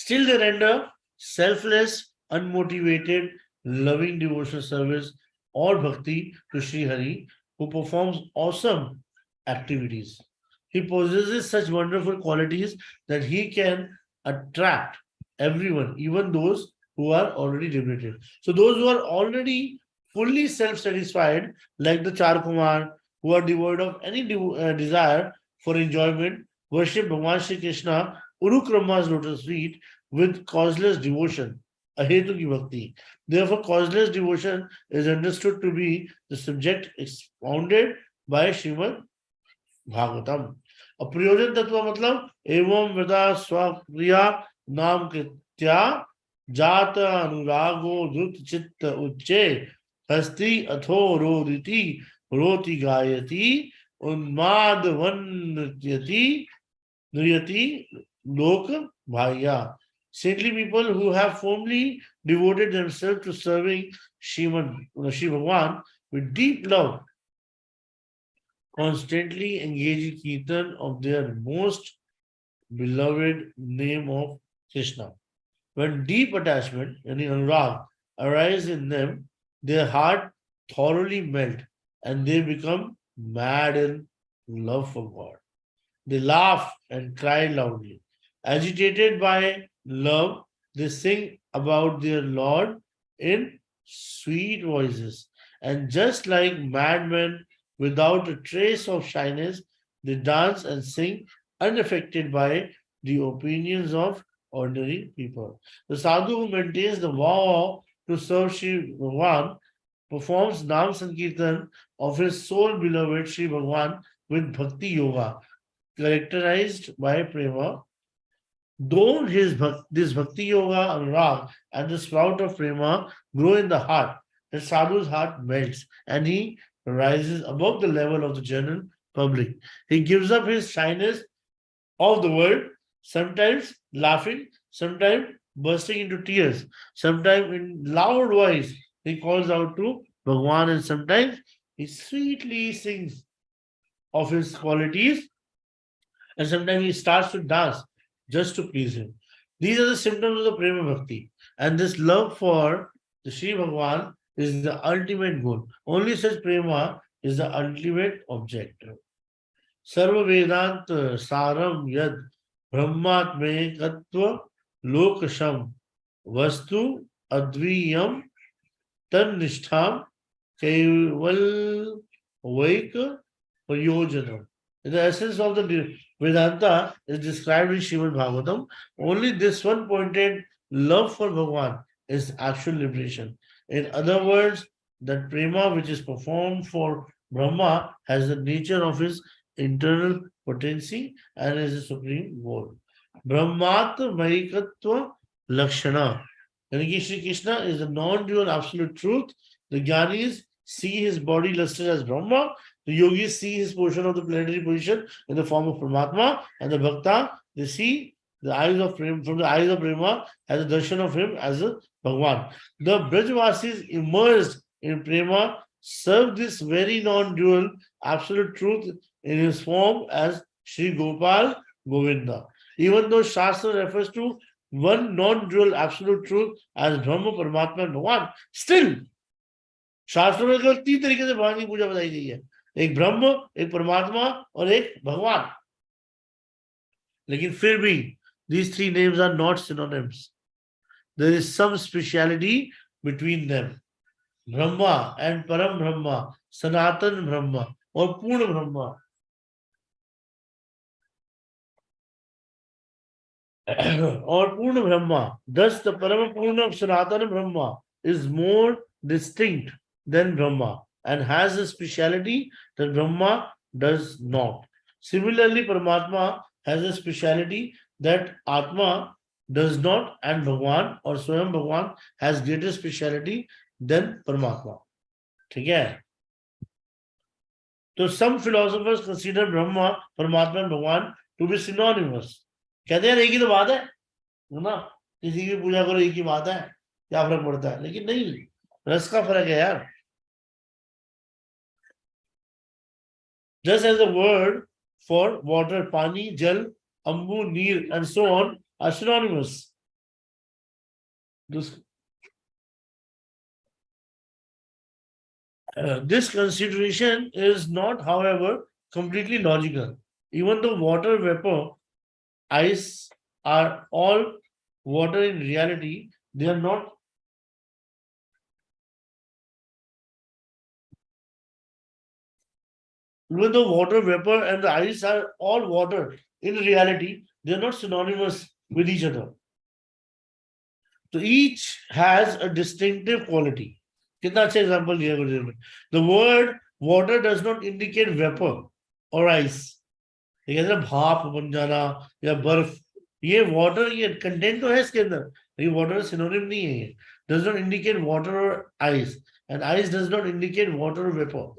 they render selfless, unmotivated, loving devotional service or bhakti to Sri Hari, who performs awesome activities. He possesses such wonderful qualities that he can attract everyone, even those who are already liberated. So those who are already fully self-satisfied, like the Charkumar, who are devoid of any desire for enjoyment, worship Bhagavan Shri Krishna, Urukrama's lotus feet with causeless devotion, ahetu ki bhakti. Therefore, causeless devotion is understood to be the subject expounded by Srimad Bhagavatam. अप्रयोजन तत्व मतलब एवं वृदा स्वक्रिया नाम कृत्या जात अनुरागो धृत चित्त उच्चे हस्ति अथो रोदिति रोति गायति उन्माद one नृत्यति lok bhaya. Saintly people who have firmly devoted themselves to serving Shri Bhagavan with deep love constantly engage in kirtan of their most beloved name of Krishna. When deep attachment, yani anurag, arises in them, their heart thoroughly melt and they become mad in love for God. They laugh and cry loudly. Agitated by love, they sing about their Lord in sweet voices. And just like madmen without a trace of shyness, they dance and sing unaffected by the opinions of ordinary people. The sadhu who maintains the vow to serve Sri Bhagavan performs Nam Sankirtan of his soul beloved Sri Bhagavan with Bhakti Yoga, characterized by prema. Though this bhakti yoga anurag and the sprout of prema grow in the heart, the sadhu's heart melts and he rises above the level of the general public. He gives up his shyness of the world, sometimes laughing, sometimes bursting into tears, sometimes in loud voice he calls out to Bhagwan, and sometimes he sweetly sings of his qualities, and sometimes he starts to dance just to please him. These are the symptoms of the prema bhakti, and this love for the Sri Bhagwan is the ultimate goal. Only such prema is the ultimate objective. Sarva Vedant Saram Yad Brahmatme Katva Lokasham Vastu Adviyam Tan Nistham Keval Vaik Prayojanam. The essence of the Vedanta is described in Srimad Bhagavatam. Only this one pointed love for Bhagavan is actual liberation. In other words, that prema which is performed for Brahma has the nature of his internal potency and is the supreme goal. Brahmat Mahikatva Lakshana. Yani Shri Krishna is the non-dual absolute truth. The Gyanis see his body listed as Brahma. The yogis see his portion of the planetary position in the form of Paramatma. And the Bhakta, they see the eyes of Prema, from the eyes of Prema as a darshan of him as a Bhagwan. The Brajvasis immersed in Prema serve this very non-dual absolute truth in his form as Sri Gopal Govinda. Even though Shastra refers to one non-dual absolute truth as Brahma, Paramatma, and Bhagwan, still शास्त्रों में केवल 3 तरीके से भगवान की पूजा बताई गई है, एक ब्रह्म, एक परमात्मा और एक भगवान. लेकिन फिर भी these 3 names are not synonyms. There is some speciality between them. Brahma and Param Brahma, Sanatan Brahma or Purna Brahma. Or Purna Brahma. Thus the Param Purna Sanatana Brahma is more distinct than Brahma and has a speciality that Brahma does not. Similarly, Paramatma has a speciality that Atma does not, and Bhagwan or Swayam Bhagwan has greater speciality than Paramatma. Okay? So some philosophers consider Brahma, Paramatma and Bhagwan to be synonymous. कहते हैं एक ही तो बात है ना, किसी की पूजा करो एक ही बात है, क्या फर्क पड़ता है? लेकिन नहीं, रस का फर्क है यार. Just as the word for water, pani, jal, ambu, neer, and so on are synonymous. This consideration is not, however, completely logical. Even though water, vapor, ice are all water in reality, they are not. Even though water, vapor, and the ice are all water in reality, they are not synonymous with each other. So each has a distinctive quality. कितना अच्छा example दिया गुरुदेव ने. The word water does not indicate vapor or ice. ये कहते हैं भाप बन जाना या बर्फ, ये water, ये content तो है इसके अंदर, ये water synonym नहीं है. ये does not indicate water or ice, and ice does not indicate water or vapor.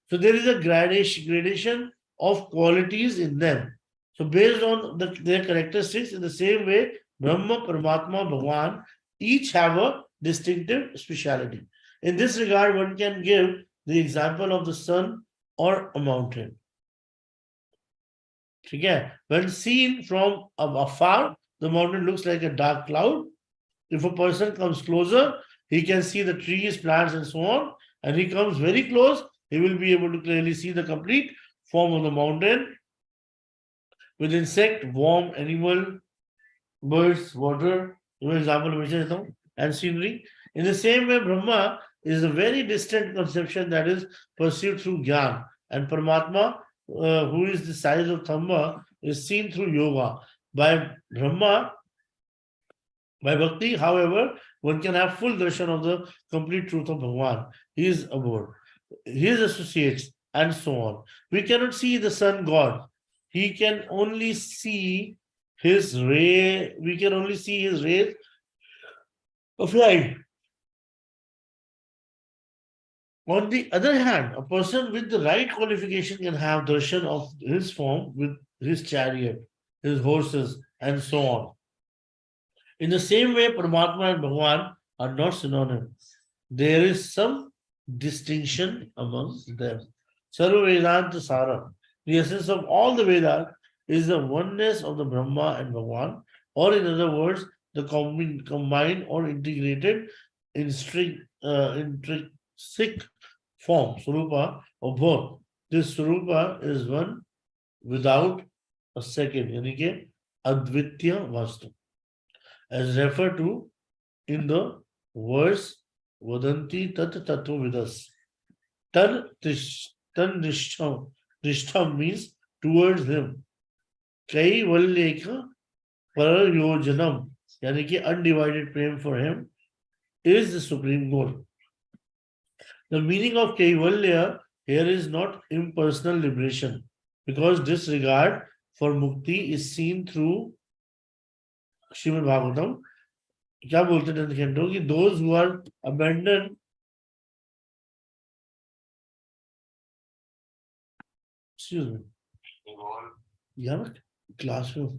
So there is a gradation of qualities in them. So based on their characteristics, in the same way, Brahma, Paramatma, Bhagwan each have a distinctive speciality. In this regard, one can give the example of the sun or a mountain. Okay? When seen from afar, the mountain looks like a dark cloud. If a person comes closer, he can see the trees, plants, and so on. And he comes very close, he will be able to clearly see the complete form of the mountain with insect, worm, animal, birds, water, example, and scenery. In the same way, Brahma is a very distant conception that is perceived through Gyan, and Paramatma, who is the size of Thamba, is seen through yoga. By Brahma, by Bhakti, however, one can have full darshan of the complete truth of Bhagwan, his abode, his associates, and so on. We cannot see the sun God. He can only see his ray, we can only see his rays of light. On the other hand, a person with the right qualification can have darshan of his form with his chariot, his horses, and so on. In the same way, Paramatma and Bhagwan are not synonymous. There is some distinction among them. Sarva Vedanta Sara. The essence of all the Vedas is the oneness of the Brahma and Bhagwan, or in other words, the combined or integrated intrinsic form, Swarupa, of both. This Swarupa is one without a second, yani ke Advitya Vastu, as referred to in the verse Vadanti Tat Tattva Vidas. Tan Nishtha means towards him. Kai Valleka Parayojanam, yani ki undivided prem for him, is the supreme goal. The meaning of Kaivalya here is not impersonal liberation, because disregard for mukti is seen through Srimad Bhagavatam. क्या बोलते हैं खंडो कि those who are abandoned, excuse me, यार class में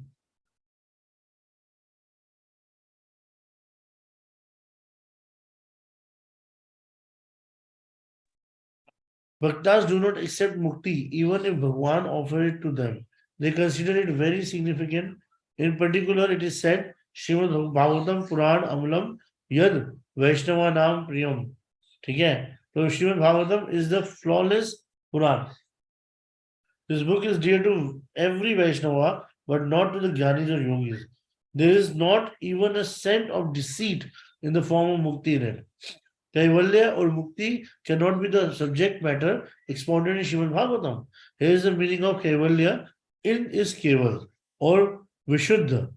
Bhaktas do not accept mukti even if Bhagwan offers it to them. They consider it very significant. In particular, it is said, Srimad Bhagavatam Puran Amalam Yad Vaishnava Nam Priyam. ठीक है? So Srimad Bhagavatam is the flawless Puran. This book is dear to every Vaishnava, but not to the Jnanis or Yogis. There is not even a scent of deceit in the form of mukti in it. Kaivalya or mukti cannot be the subject matter expounded in Srimad Bhagavatam. Here is the meaning of Kaivalya. In is Keval or Vishuddha.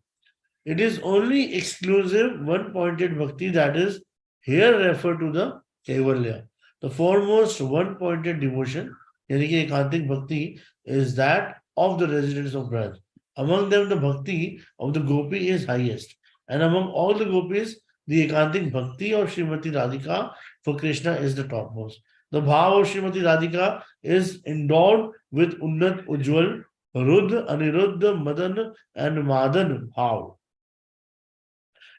It is only exclusive one-pointed bhakti that is here referred to the Kaivalya. The foremost one-pointed devotion, yani ki ekantik bhakti, is that of the residents of Braj. Among them, the bhakti of the gopi is highest. And among all the gopis, the ekantik bhakti of Srimati Radhika for Krishna is the topmost. The bhav of Srimati Radhika is endowed with Unnat Ujjwal, Rudra, Aniruddha, Madan and Madan bhav.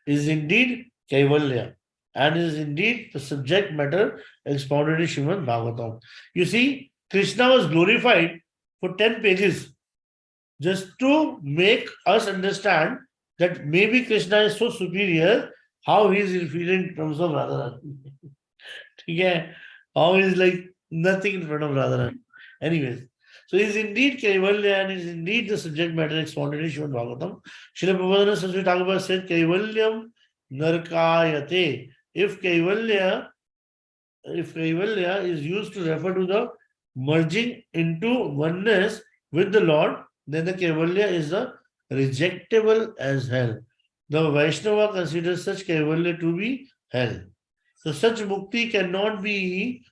Is indeed Kaivalya and is indeed the subject matter expounded in Srimad Bhagavatam. You see, Krishna was glorified for 10 pages just to make us understand that maybe Krishna is so superior, how he is inferior in terms of Radharani. Okay? How he is like nothing in front of Radharani. Anyways, so he is indeed Kaivalya and is indeed the subject matter expounded in Srimad Bhagavatam. Srila Prabhupada Saraswati Thakur said, Kaivalyam Narkayate. If Kaivalya is used to refer to the merging into oneness with the Lord, then the Kaivalya is the rejectable as hell. The Vaishnava considers such Kaivalya to be hell. So such mukti cannot be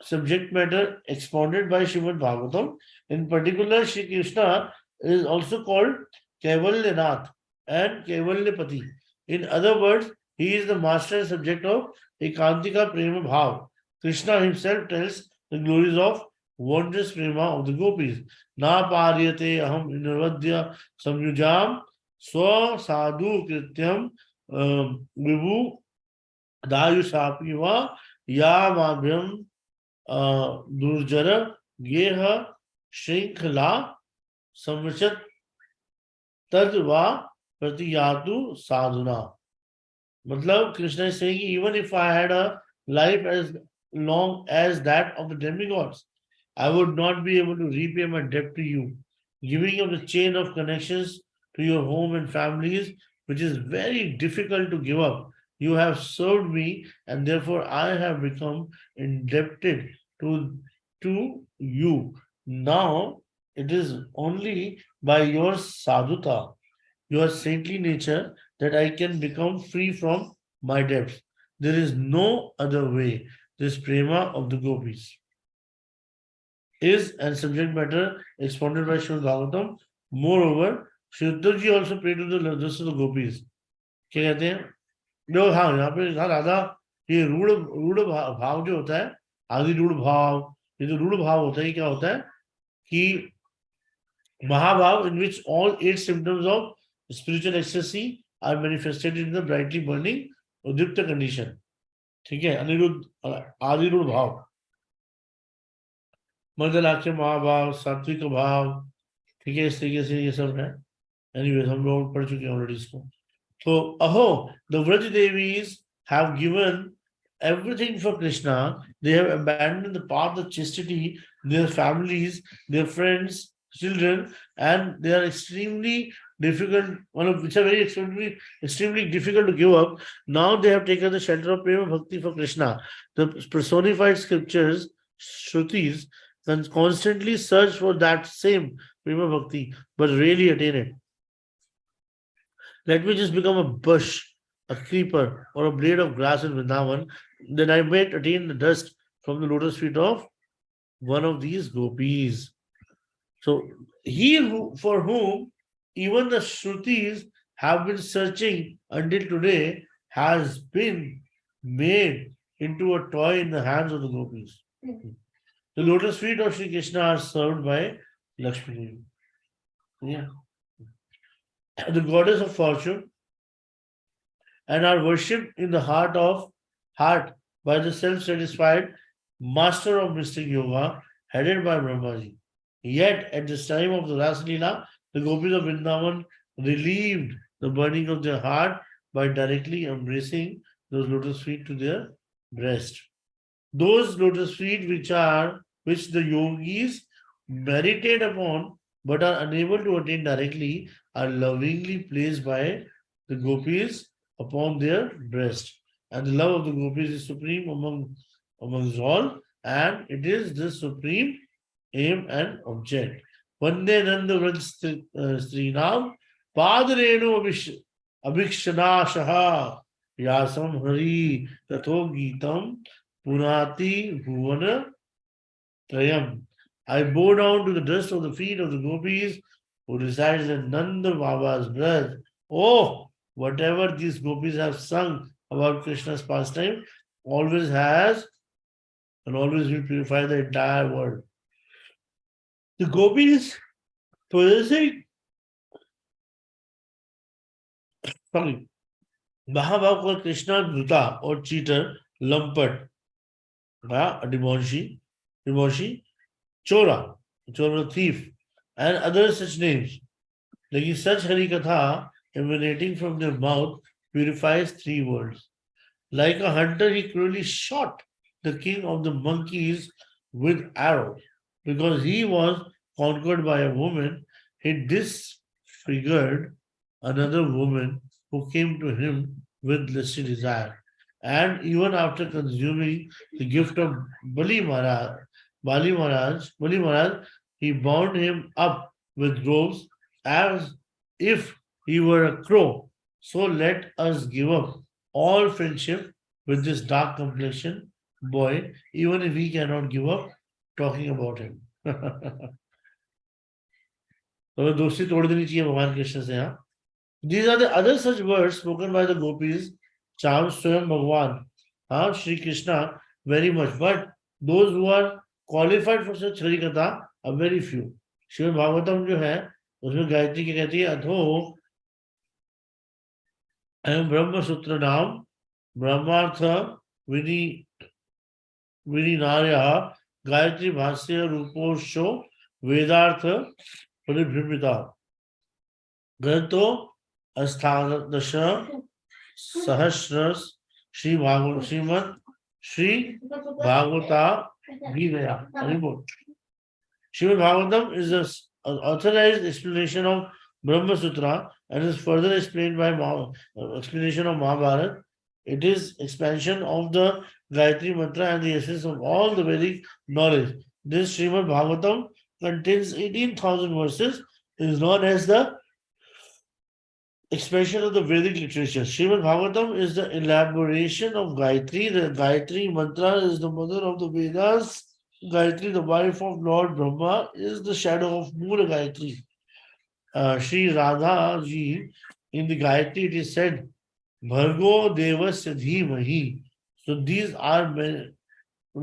subject matter expounded by Srimad Bhagavatam. In particular, Shri Krishna is also called Kaivalyanath and Kaivalyapati. In other words, he is the master and subject of Ekantika Prema Bhav. Krishna himself tells the glories of wondrous prema of the gopis. Na paryate aham nirvadya samyujam swa sadhu krityam vivu dayushapi va yamabhyam durjara geha shrinkhala samvachat tadva pratiyatu sadhuna. Matlab, Krishna is saying, even if I had a life as long as that of the demigods, I would not be able to repay my debt to you. Giving up the chain of connections to your home and families, which is very difficult to give up. You have served me, and therefore I have become indebted to you. Now it is only by your sadhuta, your saintly nature, that I can become free from my debts. There is no other way. This prema of the gopis is and subject matter expounded by Srimad Bhagavatam. Moreover, Shri Uddhavji also prayed to the rest of the gopis. क्या कहते हैं? जो हाँ यहाँ पे हाँ राधा ये रूढ़ रूढ़ भाव जो होता है आदि रूढ़ भाव ये जो रूढ़ भाव होता है क्या होता है कि महाभाव in which all 8 symptoms of spiritual ecstasy are manifested in the brightly burning udipta condition. ठीक है? अनिरुद्ध आदि रूढ़ भाव मर्दलाक्ष्य महाभाव सात्विक भाव ठीक है इस तरीके से ये सब है एनीवेज हम लोग पढ़ चुके हैं ऑलरेडी इसको तो अहो the Vraj Devi's have given everything for Krishna. They have abandoned the path of chastity, their families, their friends, children, and they are extremely difficult, one of which are very extremely difficult to give up. Now they have taken the shelter of Prema Bhakti for Krishna. The personified scriptures, Shrutis, constantly search for that same Prema Bhakti, but rarely attain it. Let me just become a bush, a creeper, or a blade of grass in Vrindavan, then I might attain the dust from the lotus feet of one of these gopis. So he for whom even the Shrutis have been searching until today has been made into a toy in the hands of the gopis. The lotus feet of Sri Krishna are served by Lakshmi Devi. Yeah. The goddess of fortune, and are worshipped in the heart by the self-satisfied master of mystic yoga, headed by Brahmaji. Yet, at this time of the Rasa Leela, the gopis of Vrindavan relieved the burning of their heart by directly embracing those lotus feet to their breast. Those lotus feet which the yogis meditate upon but are unable to attain directly are lovingly placed by the gopis upon their breast. And the love of the gopis is supreme amongst all, and it is the supreme aim and object. Vande Nanda Vraj Srinam Padarenu Abhikshanashaha Yasam Hari Tatho Gitam Punati Bhuvana Trayam. I bow down to the dust of the feet of the gopis who resides in Nanda Baba's breast. Oh, whatever these gopis have sung about Krishna's pastime always has and always will purify the entire world. The gopis possessing Mahabhav called Krishna Dhuta or cheater, Lampat, Dimonshi, Chora, thief, and other such names. Like such Hari Katha emanating from their mouth purifies three worlds. Like a hunter, he cruelly shot the king of the monkeys with arrows. Because he was conquered by a woman, he disfigured another woman who came to him with lusty desire. And even after consuming the gift of Bali Maharaj, he bound him up with ropes as if he were a crow. So let us give up all friendship with this dark complexion boy, even if we cannot give up talking about him. तो दोस्ती तोड़ देनी चाहिए भगवान कृष्ण से. यहाँ these are the other such words spoken by the gopis charms Swayam Bhagwan, Shri Krishna very much, but those who are qualified for such Hari Katha are very few. Shrimad Bhagavatam जो है उसमें गायत्री की कहती है अथो अयम ब्रह्म सूत्र नाम ब्रह्मार्थ विनिनार्य गायत्री भाष्य रूपोशो वेदार्थ परिभ्रमिता ग्रंथो अष्टादश सहस्र Shrimad Shri Bhagavata Gita. Srimad Bhagavatam is an authorized explanation of Brahma Sutra and is further explained by explanation of Mahabharata. It is expansion of the Gayatri Mantra and the essence of all the Vedic knowledge. This Srimad Bhagavatam contains 18,000 verses. It is known as the expression of the Vedic literature. Srimad Bhagavatam is the elaboration of Gayatri. The Gayatri Mantra is the mother of the Vedas. Gayatri, the wife of Lord Brahma, is the shadow of Mula Gayatri. Sri Radha ji, in the Gayatri, it is said, Bhargo Devasya Dhimahi. So these are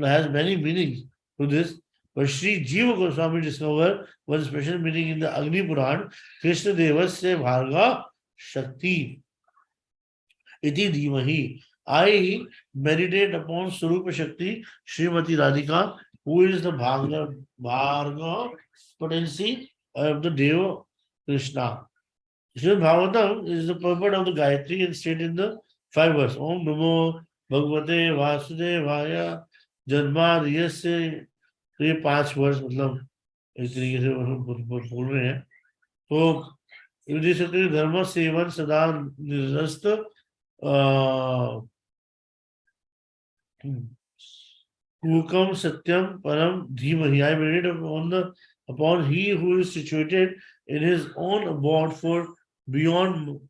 has many meanings to this. But Sri Jiva Goswami discovered one special meaning in the Agni Puran, Krishna Devasya Bharga Shakti. Iti Dhimahi. I meditate upon Surupa Shakti, Srimati Radhika, who is the Bharga potency of the Deva Krishna. Srimad Bhagavatam is the purport of the Gayatri and stated in the 5 verse. Om Namo Bhagavate Vasudevaya Janmadhyasya. तो ये 5 वर्ष मतलब एक तरीके से बोल रहे हैं. तो युधिष्ठिर धर्म सेवन सदा निरस्त Kukam Satyam Param Dhimahi. I meditate upon he who is situated in his own abode far beyond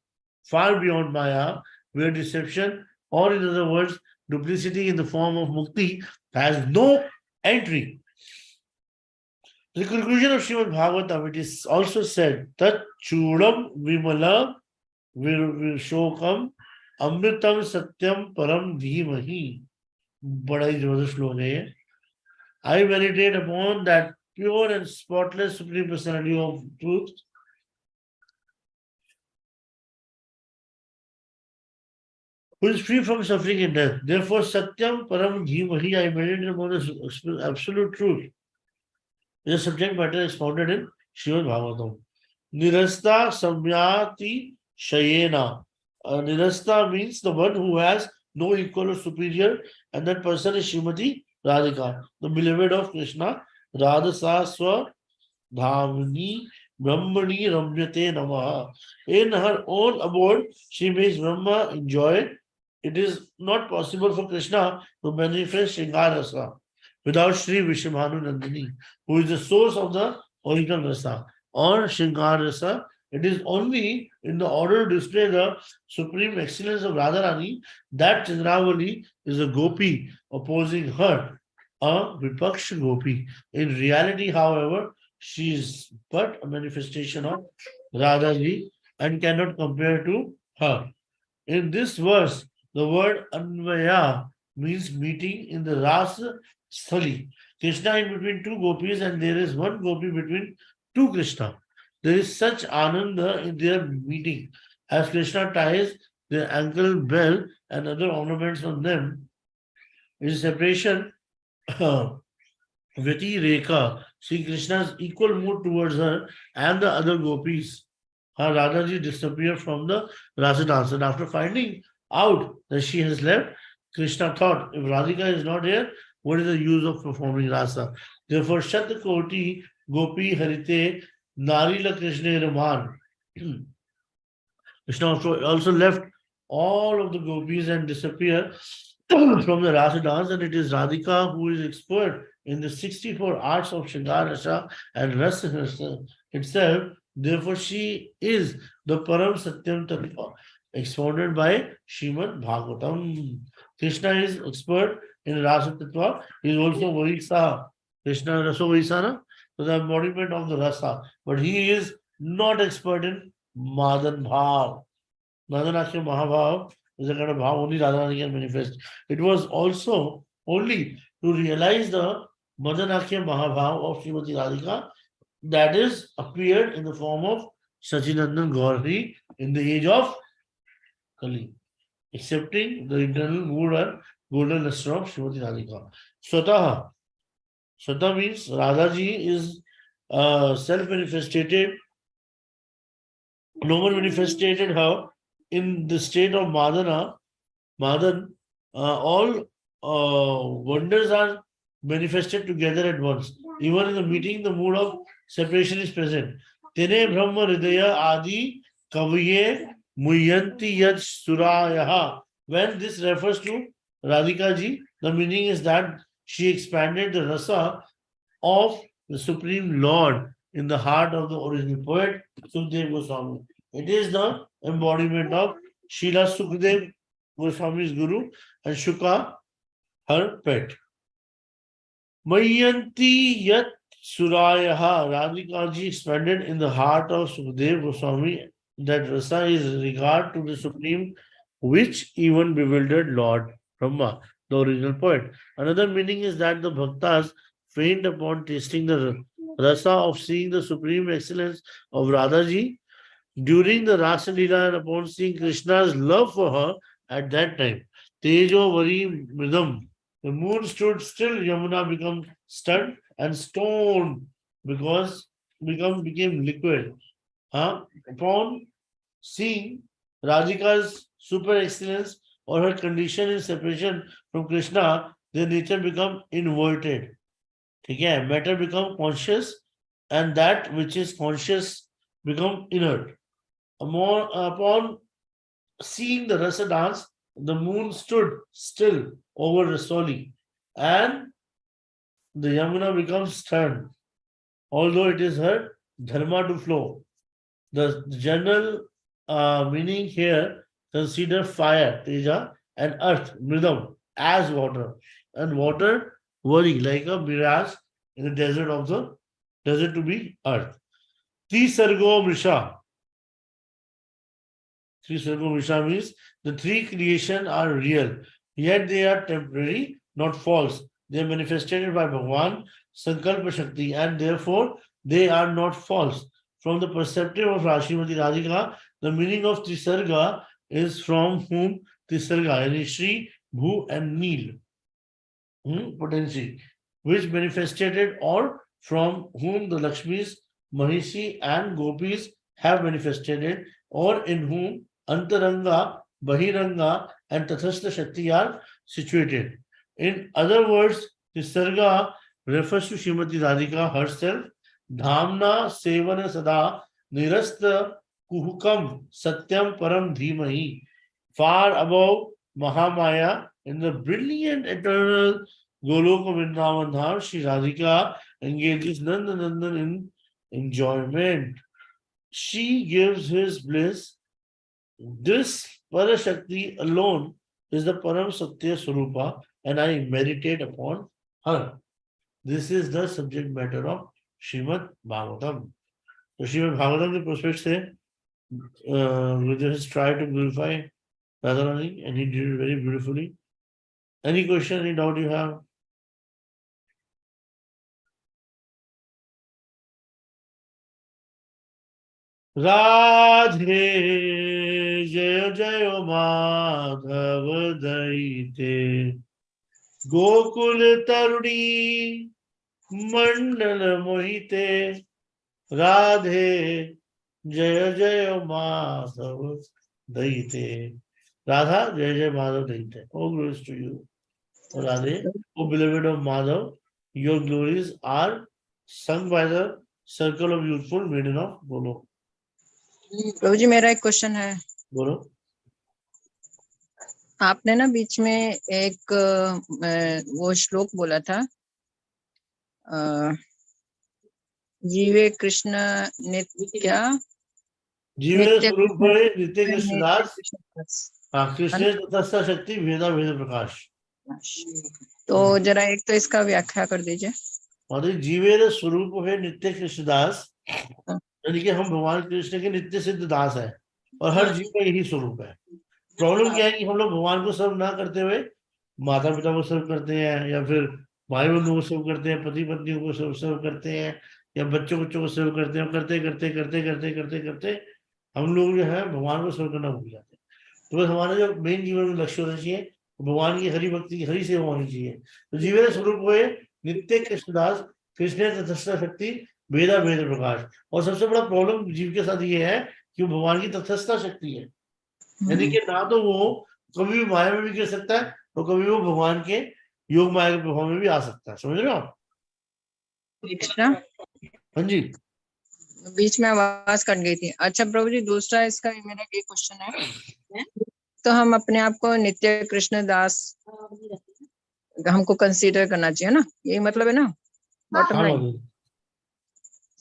Maya, where deception, or in other words, duplicity in the form of mukti, has no entry. The conclusion of Srimad Bhagavatam, it is also said, Tat Chudam Vimala Shokam Amritam Satyam Param Dhimahi. बड़ा ही जबरदस्त श्लोक है ये. I meditate upon that pure and spotless supreme personality of truth, who is free from suffering and death. Therefore, Satyam Param Dhimahi, I meditate upon the absolute truth. The subject matter is founded in Srimad Bhagavatam. Nirasta Samyati Shayena. Nirasta means the one who has no equal or superior, and that person is Srimati Radhika, the beloved of Krishna. Radha Swa Dhamni Brahmani Ramyate Namaha. In her own abode, she makes Brahma enjoy. It is not possible for Krishna to manifest Shringarasa without Sri Vishwabhanu Nandini, who is the source of the original rasa or Shringarasa. It is only in the order to display the supreme excellence of Radharani that Chandravali is a gopi opposing her, a Vipaksh gopi. In reality, however, she is but a manifestation of Radhaji and cannot compare to her. In this verse, the word Anvaya means meeting in the Rasa Sthali. Krishna in between two gopis, and there is one gopi between two Krishna. There is such ananda in their meeting. As Krishna ties their ankle bell and other ornaments on them, it is separation. Viti Rekha, Sri Krishna's equal mood towards her and the other gopis. Her Radhaji disappeared from the rasa dance, and after finding out that she has left, Krishna thought, if Radhika is not here, what is the use of performing rasa? Therefore, Shatakoti Gopi Harite Narila Krishna Raman. Krishna also left all of the gopis and disappeared from the rasa dance, and it is Radhika who is expert in the 64 arts of Shringar Rasa and Rasa itself. Therefore, she is the Param Satyam Tattva, expounded by Srimad Bhagavatam. Krishna is expert in Rasa Tattva. He is also Varisa. Krishna Rasa Varisa, na? So the embodiment of the Rasa. But he is not expert in Madan Bhav. Madanakya Mahabhav is a kind of bhav only Radharani can manifest. It was also only to realize the Madanakya Mahabhav of Srimati Radhika that is appeared in the form of Sachinandan Gauri in the age of Kali, accepting the internal mood and golden luster of Srimati Radhika. Swataha. Swata means Radhaji is self-manifested. No one manifested her in the state of Madan. All wonders are manifested together at once. Even in the meeting, the mood of separation is present. Tene Brahma Hridaya Adi Kaviye Muyanti Yad Surayaha. When this refers to Radhika ji, the meaning is that she expanded the rasa of the Supreme Lord in the heart of the original poet, Sukdev Goswami. It is the embodiment of Srila Sukdev Goswami's Guru and Shuka, her pet. Mayanti Yat Surayaha, Radhika ji expanded in the heart of Sukdev Goswami that rasa is regard to the Supreme, which even bewildered Lord Brahma, the original poet. Another meaning is that the bhaktas faint upon tasting the rasa of seeing the supreme excellence of Radhaji during the Rasa Leela and upon seeing Krishna's love for her at that time. Tejo Vari Mridam. The moon stood still, Yamuna became stunned and stoned because became liquid. Upon seeing Radhika's super excellence or her condition in separation from Krishna, their nature become inverted. Okay? Matter become conscious, and that which is conscious become inert. Upon seeing the rasa dance, the moon stood still over Rasoli, and the Yamuna becomes stern, although it is her dharma to flow. The general meaning here consider fire, Teja, and earth, Mridam, as water, and water worry like a mirage in the desert of the desert to be earth. Trisargo Mrisha. Trisargo Mrisha means the three creation are real, yet they are temporary, not false. They are manifested by Bhagwan, Sankalpa Shakti, and therefore they are not false. From the perspective of Rashimati Radhika, the meaning of Trisarga is from whom Trisarga, yani Shri, Bhu, and Neel, potency, which manifested, or from whom the Lakshmis, Mahisi, and Gopis have manifested, or in whom Antaranga, Bahiranga, and Tathastha Shakti are situated. In other words, the Sarga refers to Srimati Radhika herself. Dhamna Sevana Sada Nirasta Kuhukam Satyam Param Dhimahi. Far above Mahamaya, in the brilliant eternal Goloka Vrindavan Dham, Shri Radhika engages Nanda Nandan in enjoyment. She gives his bliss. This Parashakti alone is the Param Satya Swarupa, and I meditate upon her. This is the subject matter of Srimad Bhagavatam. So Srimad Bhagavatam, the prospect say, we just try to glorify Radharani, and he did it very beautifully. Any question, any doubt you have? Radhe जय जय माधव दैते गोकुल तरुणी मंडल मोहिते राधे जय जय माधव दैते राधा जय जय माधव दैते. All glories to you, Radhe, O beloved of Madhav. Your glories are sung by the circle of youthful maiden of Golok. प्रभु जी मेरा एक क्वेश्चन है. बोलो. आपने ना बीच में एक वो श्लोक बोला था, जीवे कृष्ण नित्य क्या जीवे स्वरूप है नित्य नित्य कृष्णदास. हाँ, कृष्ण तथा शक्ति भेदा भेद प्रकाश. तो जरा एक तो इसका व्याख्या कर दीजिए. और जीवे स्वरूप है नित्य कृष्णदास, यानी कि हम भगवान कृष्ण के नित्य सिद्ध दास है, और हर जीव का यही स्वरूप है. प्रॉब्लम क्या है कि हम लोग भगवान को सर्व ना करते हुए माता पिता को सर्व करते हैं, या फिर भाई बंधु को सर्व करते हैं, पति पत्नी को सर्व करते हैं, या बच्चों को सर्व करते हैं. करते करते करते करते करते करते हम लोग जो है भगवान को सर्व करना भूल जाते हैं. तो बस हमारा जो मेन जीवन में लक्ष्य होना चाहिए, भगवान की हरि भक्ति की हरि सेवा होनी चाहिए. तो जीवन स्वरूप हुए नित्य कृष्णदास, कृष्ण तथस्थ शक्ति वेदा वेद प्रकाश. और सबसे बड़ा प्रॉब्लम जीव के साथ ये है कि वो भगवान की तथस्थ शक्ति है, यानी कि ना तो वो कभी भी माया में भी गिर सकता है, और कभी वो भगवान के योग माया के प्रभाव में भी आ सकता है. समझ रहे हो आप? हाँ जी, बीच में आवाज कट गई थी. अच्छा प्रभु जी, दूसरा इसका मेरा ये क्वेश्चन है, तो हम अपने आप को नित्य कृष्ण दास हमको कंसीडर करना चाहिए ना, यही मतलब है ना, बॉटम लाइन.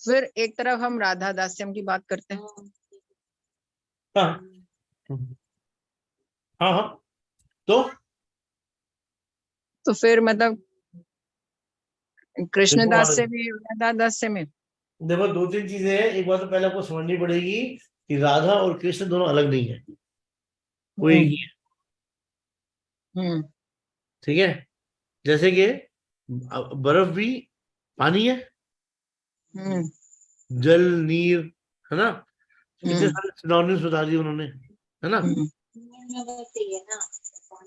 फिर एक तरफ हम राधा दास्यम की बात करते हैं. हाँ हाँ हाँ. तो फिर मतलब कृष्ण दास से भी राधा दास से में देखो, दो तीन चीजें हैं. एक बात तो पहले आपको समझनी पड़ेगी कि राधा और कृष्ण दोनों अलग नहीं है, वो एक ही है. ठीक है. जैसे कि बर्फ भी पानी है, जल नीर है ना, कितने सारे सिनोनिम्स बता दिए उन्होंने, है ना.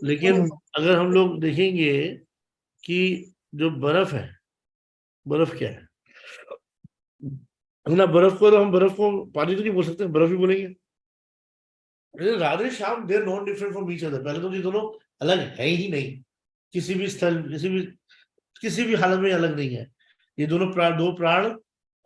लेकिन अगर हम लोग देखेंगे कि जो बर्फ है, बर्फ क्या है ना, बर्फ को तो हम बर्फ को पानी तो नहीं बोल सकते, बर्फ ही बोलेंगे. Radhe Shyam they're not different from each other. पहले तो ये दोनों अलग है ही नहीं, किसी भी स्थल किसी भी हालत में अलग नहीं है. ये दोनों प्राण, दो प्राण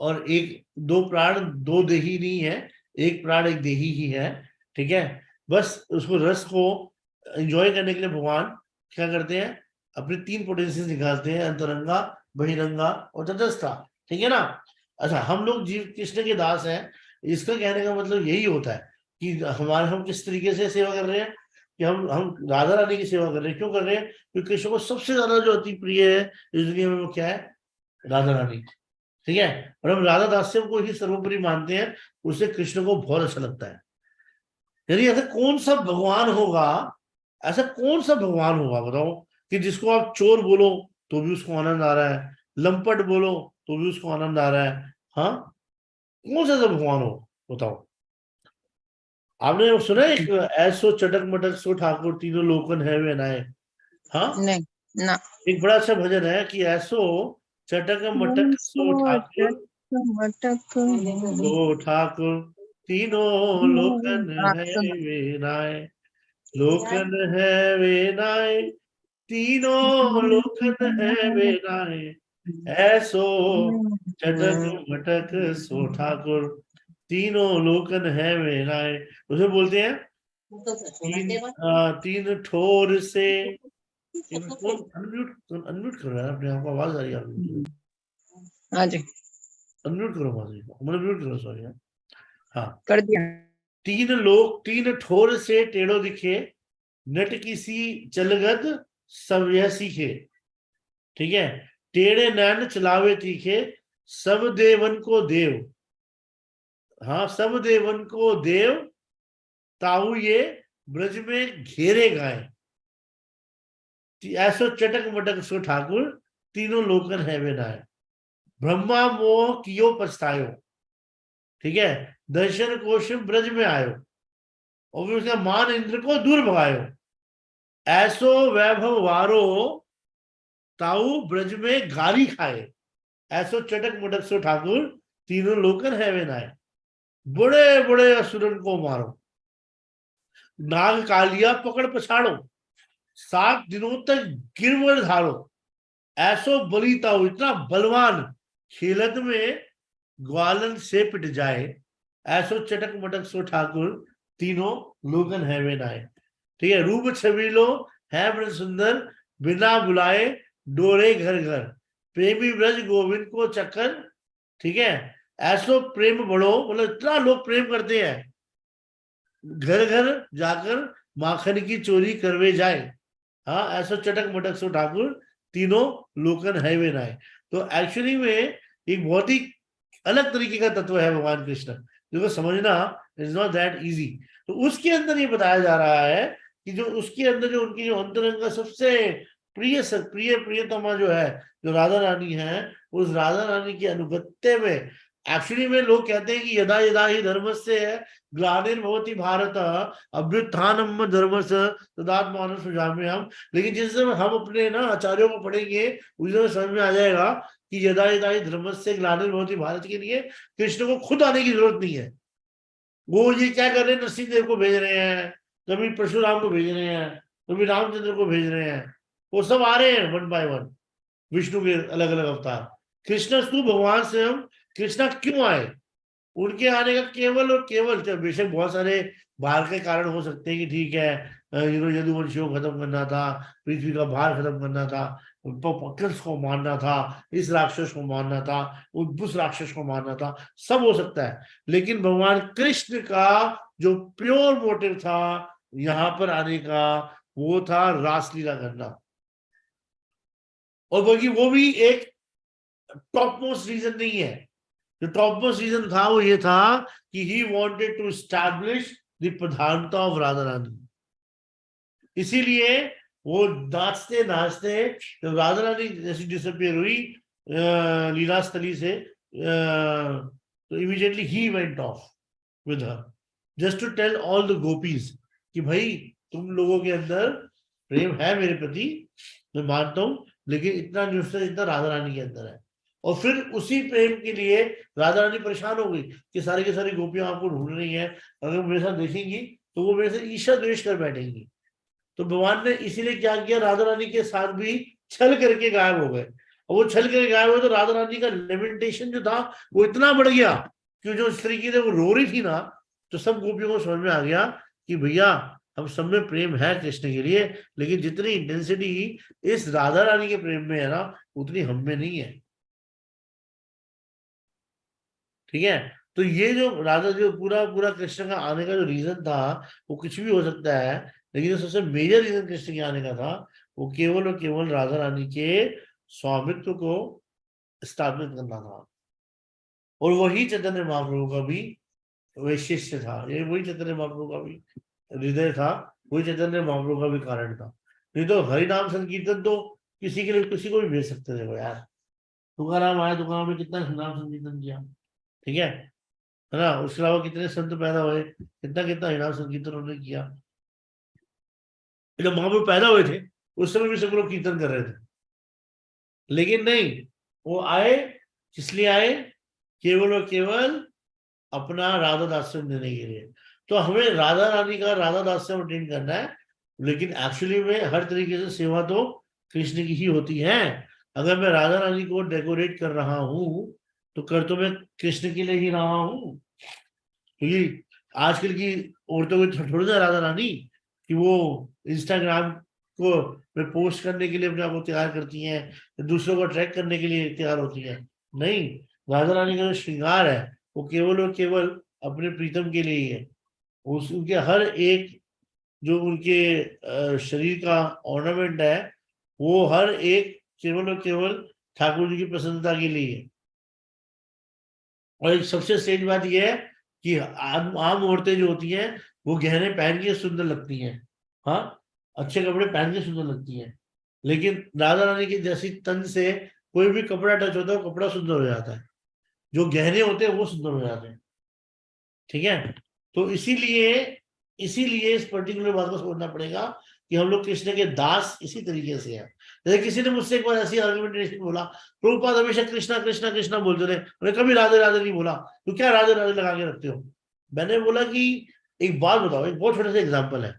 और एक, दो प्राण दो देही नहीं है, एक प्राण एक देही ही है. ठीक है. बस उसको रस को एंजॉय करने के लिए भगवान क्या करते हैं, अपने तीन पोटेंशियल निकालते हैं, अंतरंगा, बहिरंगा और तटस्था. ठीक है ना. अच्छा, हम लोग जीव कृष्ण के दास हैं. इसका कहने का मतलब यही होता है कि हम किस तरीके से सेवा कर रहे हैं, कि हम राधा रानी की सेवा कर रहे हैं. क्यों कर रहे हैं? क्योंकि कृष्ण को सबसे ज्यादा जो अति प्रिय है इस दुनिया में, वो क्या है? राधा रानी. ठीक है। और हम राधा दास्यम को ही सर्वोपरि मानते हैं, उससे कृष्ण को बहुत अच्छा लगता है। यानी ऐसा कौन सा भगवान होगा, ऐसा कौन सा भगवान होगा बताओ, कि जिसको आप चोर बोलो तो भी उसको आनंद आ रहा है, लंपट बोलो तो भी उसको आनंद आ रहा है। हाँ, कौन सा ऐसा भगवान हो बताओ। आपने सुना है एक, ऐसो चटक मटक सो ठाकुर तीनों लोकन है वे नाय। हाँ, नहीं ना। एक बड़ा अच्छा भजन है कि ऐसो चटक मटक सो ठाकुर, मटक सो ठाकुर तीनों लोकन है वे नाय, लोकन है वे नाय, तीनों लोकन है वे नाय, ऐसो चटक मटक सो ठाकुर तीनों लोकन है वे नाय। उसे बोलते हैं तीन ठोर से। अनम्यूट अनम्यूट करो यार अपने आप को, आवाज आ रही है आपकी। हाँ जी, अनम्यूट करो आवाज को, मतलब म्यूट करो, सॉरी। हाँ, कर दिया। तीन लोग तीन ठोर से टेढ़ो दिखे, नट किसी चलगद सब यह सीखे। ठीक है, टेढ़े नैन चलावे तीखे, सब देवन को देव। हाँ, सब देवन को देव, ताऊ ये ब्रज में घेरे गाए, ऐसो चटक मटक सो ठाकुर तीनों लोकन है वे नाय, ब्रह्मा मोह कियो पछतायो। ठीक है, दर्शन कोश ब्रज में आयो, और फिर उसका मान इंद्र को दूर भगायो, ऐसो वैभव वारो, ताऊ ब्रज में गाली खाए, ऐसो चटक मटक सो ठाकुर तीनों लोकन है वे नाय, बड़े बड़े असुरन को मारो, नाग कालिया पकड़ पछाड़ो, 7 दिनों तक गिरवर धारो, ऐसो बली ताऊ, इतना बलवान, खेलत में ग्वालन से पिट जाए, ऐसो चटक मटक सो ठाकुर तीनों लोगन है वे नाय। ठीक है, रूप छबीलो है ब्रज सुंदर, बिना बुलाए डोरे घर घर, प्रेमी ब्रज गोविंद को चक्कर। ठीक है, ऐसो प्रेम बढ़ो, मतलब इतना लोग प्रेम करते हैं, घर घर जाकर माखन की चोरी करवे जाए। हाँ, ऐसा चटक मटक सो ठाकुर तीनों लोकन है वे नाय। तो एक्चुअली में एक बहुत ही अलग तरीके का तत्व है भगवान कृष्ण, जो समझना इज नॉट दैट इजी। तो उसके अंदर ये बताया जा रहा है कि जो उसके अंदर जो उनकी जो अंतरंग का सबसे प्रियतमा जो है, जो राधा रानी है, उस राधा रानी की अनुगत्य में एक्चुअली में लोग कहते हैं कि यदा यदा ही धर्मस्य ग्लानिर्भवति भारत अभ्युत्थानम धर्मस्य तदात्मानं सृजाम्यहम्। लेकिन जिस समय हम अपने ना आचार्यों को पढ़ेंगे, उस समय समझ में आ जाएगा कि यदा यदा ही धर्मस्य ग्लानिर्भवति भारत के लिए कृष्ण को खुद आने की जरूरत नहीं है। वो ये क्या कर रहे हैं, नरसिंह देव को भेज रहे हैं, कभी परशुराम को भेज रहे हैं, कभी रामचंद्र को भेज रहे हैं, वो सब आ रहे हैं वन बाय वन, विष्णु के अलग अलग अवतार। कृष्ण स्तु भगवान स्वयं कृष्णा क्यों आए, उनके आने का केवल और केवल, बेशक बहुत सारे बाहर के कारण हो सकते हैं कि ठीक है, यदुवंशियों को खत्म करना था, पृथ्वी का भार खत्म करना था, कंस को मारना था, इस राक्षस को मारना था, उस राक्षस को मारना था, सब हो सकता है। लेकिन भगवान कृष्ण का जो प्योर मोटिव था यहाँ पर आने का, वो था रासलीला करना। और बल्कि वो भी एक टॉप मोस्ट रीजन नहीं है। जो टॉप मोस्ट रीजन था वो ये था कि he wanted to establish the प्रधानता ऑफ राधा रानी। इसीलिए वो नाचते नाचते जब राधा रानी जैसी डिसअपियर हुई लीला स्थली से, तो immediately he went off with her, just to tell all the gopis कि भाई तुम लोगों के अंदर प्रेम है मेरे प्रति, मैं मानता हूं, लेकिन इतना निष्ठा जितना राधा रानी के अंदर है। और फिर उसी प्रेम के लिए राधा रानी परेशान हो गई कि सारी की सारी गोपियां आपको ढूंढ रही हैं, अगर मेरे साथ देखेंगी तो वो मेरे से ईर्ष्या द्वेष कर बैठेंगी। तो भगवान ने इसीलिए क्या किया, राधा रानी के साथ भी छल करके गायब हो गए। और वो छल करके गायब हुए तो राधा रानी का लेमेंटेशन जो था वो इतना बढ़ गया कि जो इस तरीके से वो रो रही थी ना, तो सब गोपियों को समझ में आ गया कि भैया हम सब में प्रेम है कृष्ण के लिए, लेकिन जितनी इंटेंसिटी इस राधा रानी के प्रेम में है ना, उतनी हम में नहीं है। ठीक है, तो ये जो राधा जो पूरा पूरा कृष्ण का आने का जो रीजन था, वो कुछ भी हो सकता है, लेकिन जो सबसे मेजर रीजन कृष्ण के आने का था, वो केवल और केवल राधा रानी के स्वामित्व को स्थापित करना था। और वही चैतन्य महाप्रभु का भी वैशिष्ट था, ये वही चैतन्य महाप्रभु का भी हृदय था, वही चैतन्य महाप्रभु का भी कारण था। नहीं तो हरि नाम संकीर्तन तो किसी के लिए किसी को भी भेज सकते थे यार। तुकाराम आया, तुकाराम ने कितना नाम संकीर्तन किया, ठीक है ना। उसके अलावा कितने संत पैदा हुए, कितना कितना हरि नाम संकीर्तन उन्होंने किया। जब महाप्रभु पैदा हुए थे उस समय भी सब लोग कीर्तन कर रहे थे, लेकिन नहीं, वो आए, इसलिए आए केवल और केवल अपना राधा दास्यम देने के लिए। तो हमें राधा रानी का राधा दास्यम अटेंड करना है, लेकिन एक्चुअली में हर तरीके से सेवा तो कृष्ण की ही होती है। अगर मैं राधा रानी को डेकोरेट कर रहा हूं तो कर तो मैं कृष्ण के लिए ही रहा हूं, क्योंकि आजकल की औरतों को थोड़ी ना राधा रानी कि वो इंस्टाग्राम को में पोस्ट करने के लिए अपने आप को तैयार करती हैं, दूसरों को ट्रैक करने के लिए तैयार होती हैं। नहीं, राधा रानी का जो श्रृंगार है वो केवल और केवल अपने प्रीतम के लिए ही है। उनके हर एक जो उनके शरीर का ऑर्नामेंट है वो हर एक केवल और केवल ठाकुर जी की प्रसन्नता के लिए है। और एक सबसे सही बात यह है कि आम औरतें जो होती हैं वो गहने पहन के सुंदर लगती हैं, हाँ, अच्छे कपड़े पहन के सुंदर लगती हैं, लेकिन राधा रानी की जैसी तन से कोई भी कपड़ा टच होता है वो कपड़ा सुंदर हो जाता है, जो गहने होते हैं वो सुंदर हो जाते हैं, ठीक है। तो इसीलिए इस पर्टिकुलर बात को समझना पड़ेगा कि हम लोग कृष्ण के दास इसी तरीके से हैं। जैसे किसी ने मुझसे एक बार ऐसी आर्गुमेंटेशन बोला, प्रभुपाद हमेशा कृष्णा कृष्णा कृष्णा बोलते रहे, मैंने कभी राधे राधे नहीं बोला, तो क्या राधे राधे लगा के रखते हो। मैंने बोला कि एक बात बताओ, एक बहुत छोटा सा एग्जाम्पल है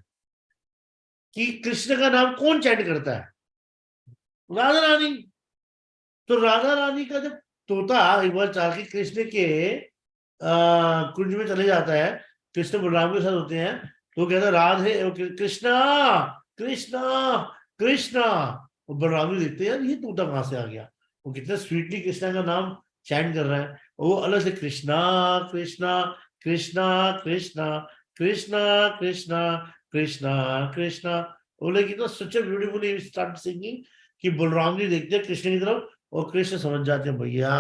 कि कृष्ण का नाम कौन चैंट करता है, राधा रानी। तो राधा रानी का जब तोता एक बार चाह के कृष्ण के कुंज में चले जाता है, कृष्ण बलराम के साथ होते हैं, तो कहता राधे कृष्णा कृष्णा कृष्णा। और बलराम जी देखते हैं यार ये तोता कहाँ से आ गया, वो कितना स्वीटली कृष्णा का नाम चैंट कर रहा है, और वो अलग से कृष्णा कृष्णा कृष्णा कृष्णा कृष्णा कृष्णा कृष्णा कृष्णा, बोले कि तो सच ब्यूटीफुली स्टार्ट सिंगिंग कि बलराम जी देखते हैं कृष्ण की तरफ और कृष्ण समझ जाते हैं भैया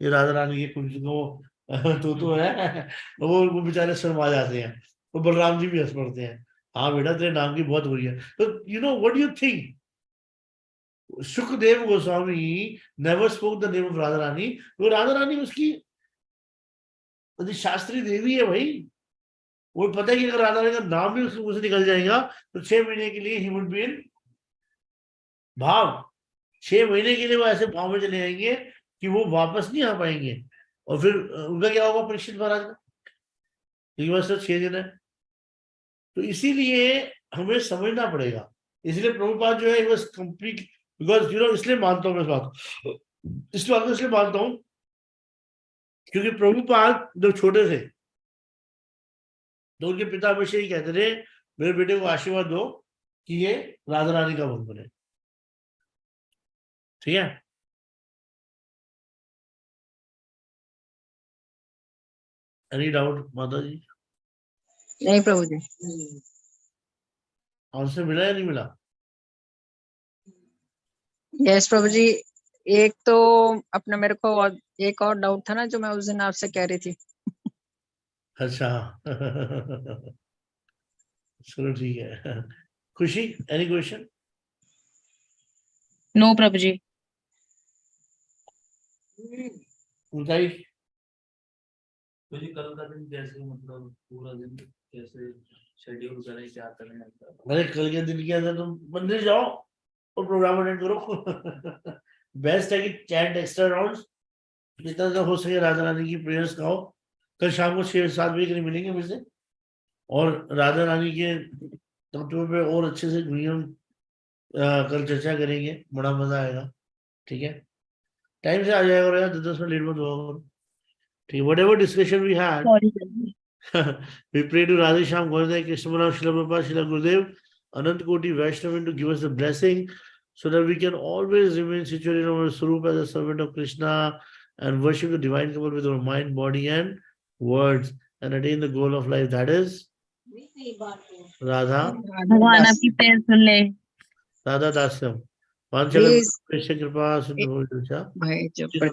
ये राधा रानी के कुंज को तो है, वो बेचारे शर्मा जाते हैं, तो बलराम जी भी हंस पड़ते हैं, हाँ बेटा तेरे नाम की बहुत बुरी है। तो you know what you think, Sukhdev Goswami never spoke the name of Radha Rani, वो राधा रानी उसकी शास्त्री देवी है भाई, वो पता है कि अगर राधा रानी का नाम भी उसके मुंह से निकल जाएगा तो 6 महीने के लिए ही वुड बी इन भाव, 6 महीने के लिए वो ऐसे भाव में चले जाएंगे कि वो वापस नहीं आ पाएंगे। और फिर उनका क्या होगा परीक्षित महाराज का, क्योंकि बस 6 दिन है। तो इसीलिए हमें समझना पड़ेगा, इसलिए प्रभुपाद जो है बस कंप्लीट, बिकॉज यू नो, इसलिए मानता हूँ मैं इस बात को इसलिए मानता हूँ क्योंकि प्रभुपाद जब छोटे थे तो उनके पिता हमेशा ही कहते थे मेरे बेटे को आशीर्वाद दो कि ये राधा रानी का भक्त बने, ठीक है। एनी डाउट माता जी? नहीं प्रभु जी। आंसर मिला या नहीं मिला? यस प्रभु जी। एक तो अपना मेरे को एक और डाउट था ना जो मैं उस दिन आपसे कह रही थी। अच्छा चलो ठीक है। खुशी, एनी क्वेश्चन? नो प्रभु जी। ऊंचाई तो जी कल का दिन कैसे, मतलब पूरा दिन कैसे शेड्यूल करें, क्या करें? अरे कल के दिन के अंदर तुम मंदिर जाओ और प्रोग्राम अटेंड करो। बेस्ट है कि चैंट एक्स्ट्रा राउंड्स जितना ज्यादा हो सके राधा रानी की प्रेयर्स गाओ। कल शाम को 6-7 बजे के लिए मिलेंगे मेरे से, और राधा रानी के तत्वों पे और अच्छे से हम कल चर्चा करेंगे, बड़ा मजा आएगा, ठीक है। टाइम से आ जाएगा और यार 10 मिनट लेट मत हुआ, ठीक है। whatever discussion we had, we pray to Radha Shyam Gurudev, Krishna Balaram, Srila Prabhupada, Srila Gurudev, Anant Koti Vaishnavin to give us the blessing so that we can always remain situated in our Swarup as a servant of Krishna and worship the divine couple with our mind, body and words and attain the goal of life, that is Radha भगवान आपकी prayer सुन ले। Radha Dasyam. Please. Krishna Kripa Sundar भाई जो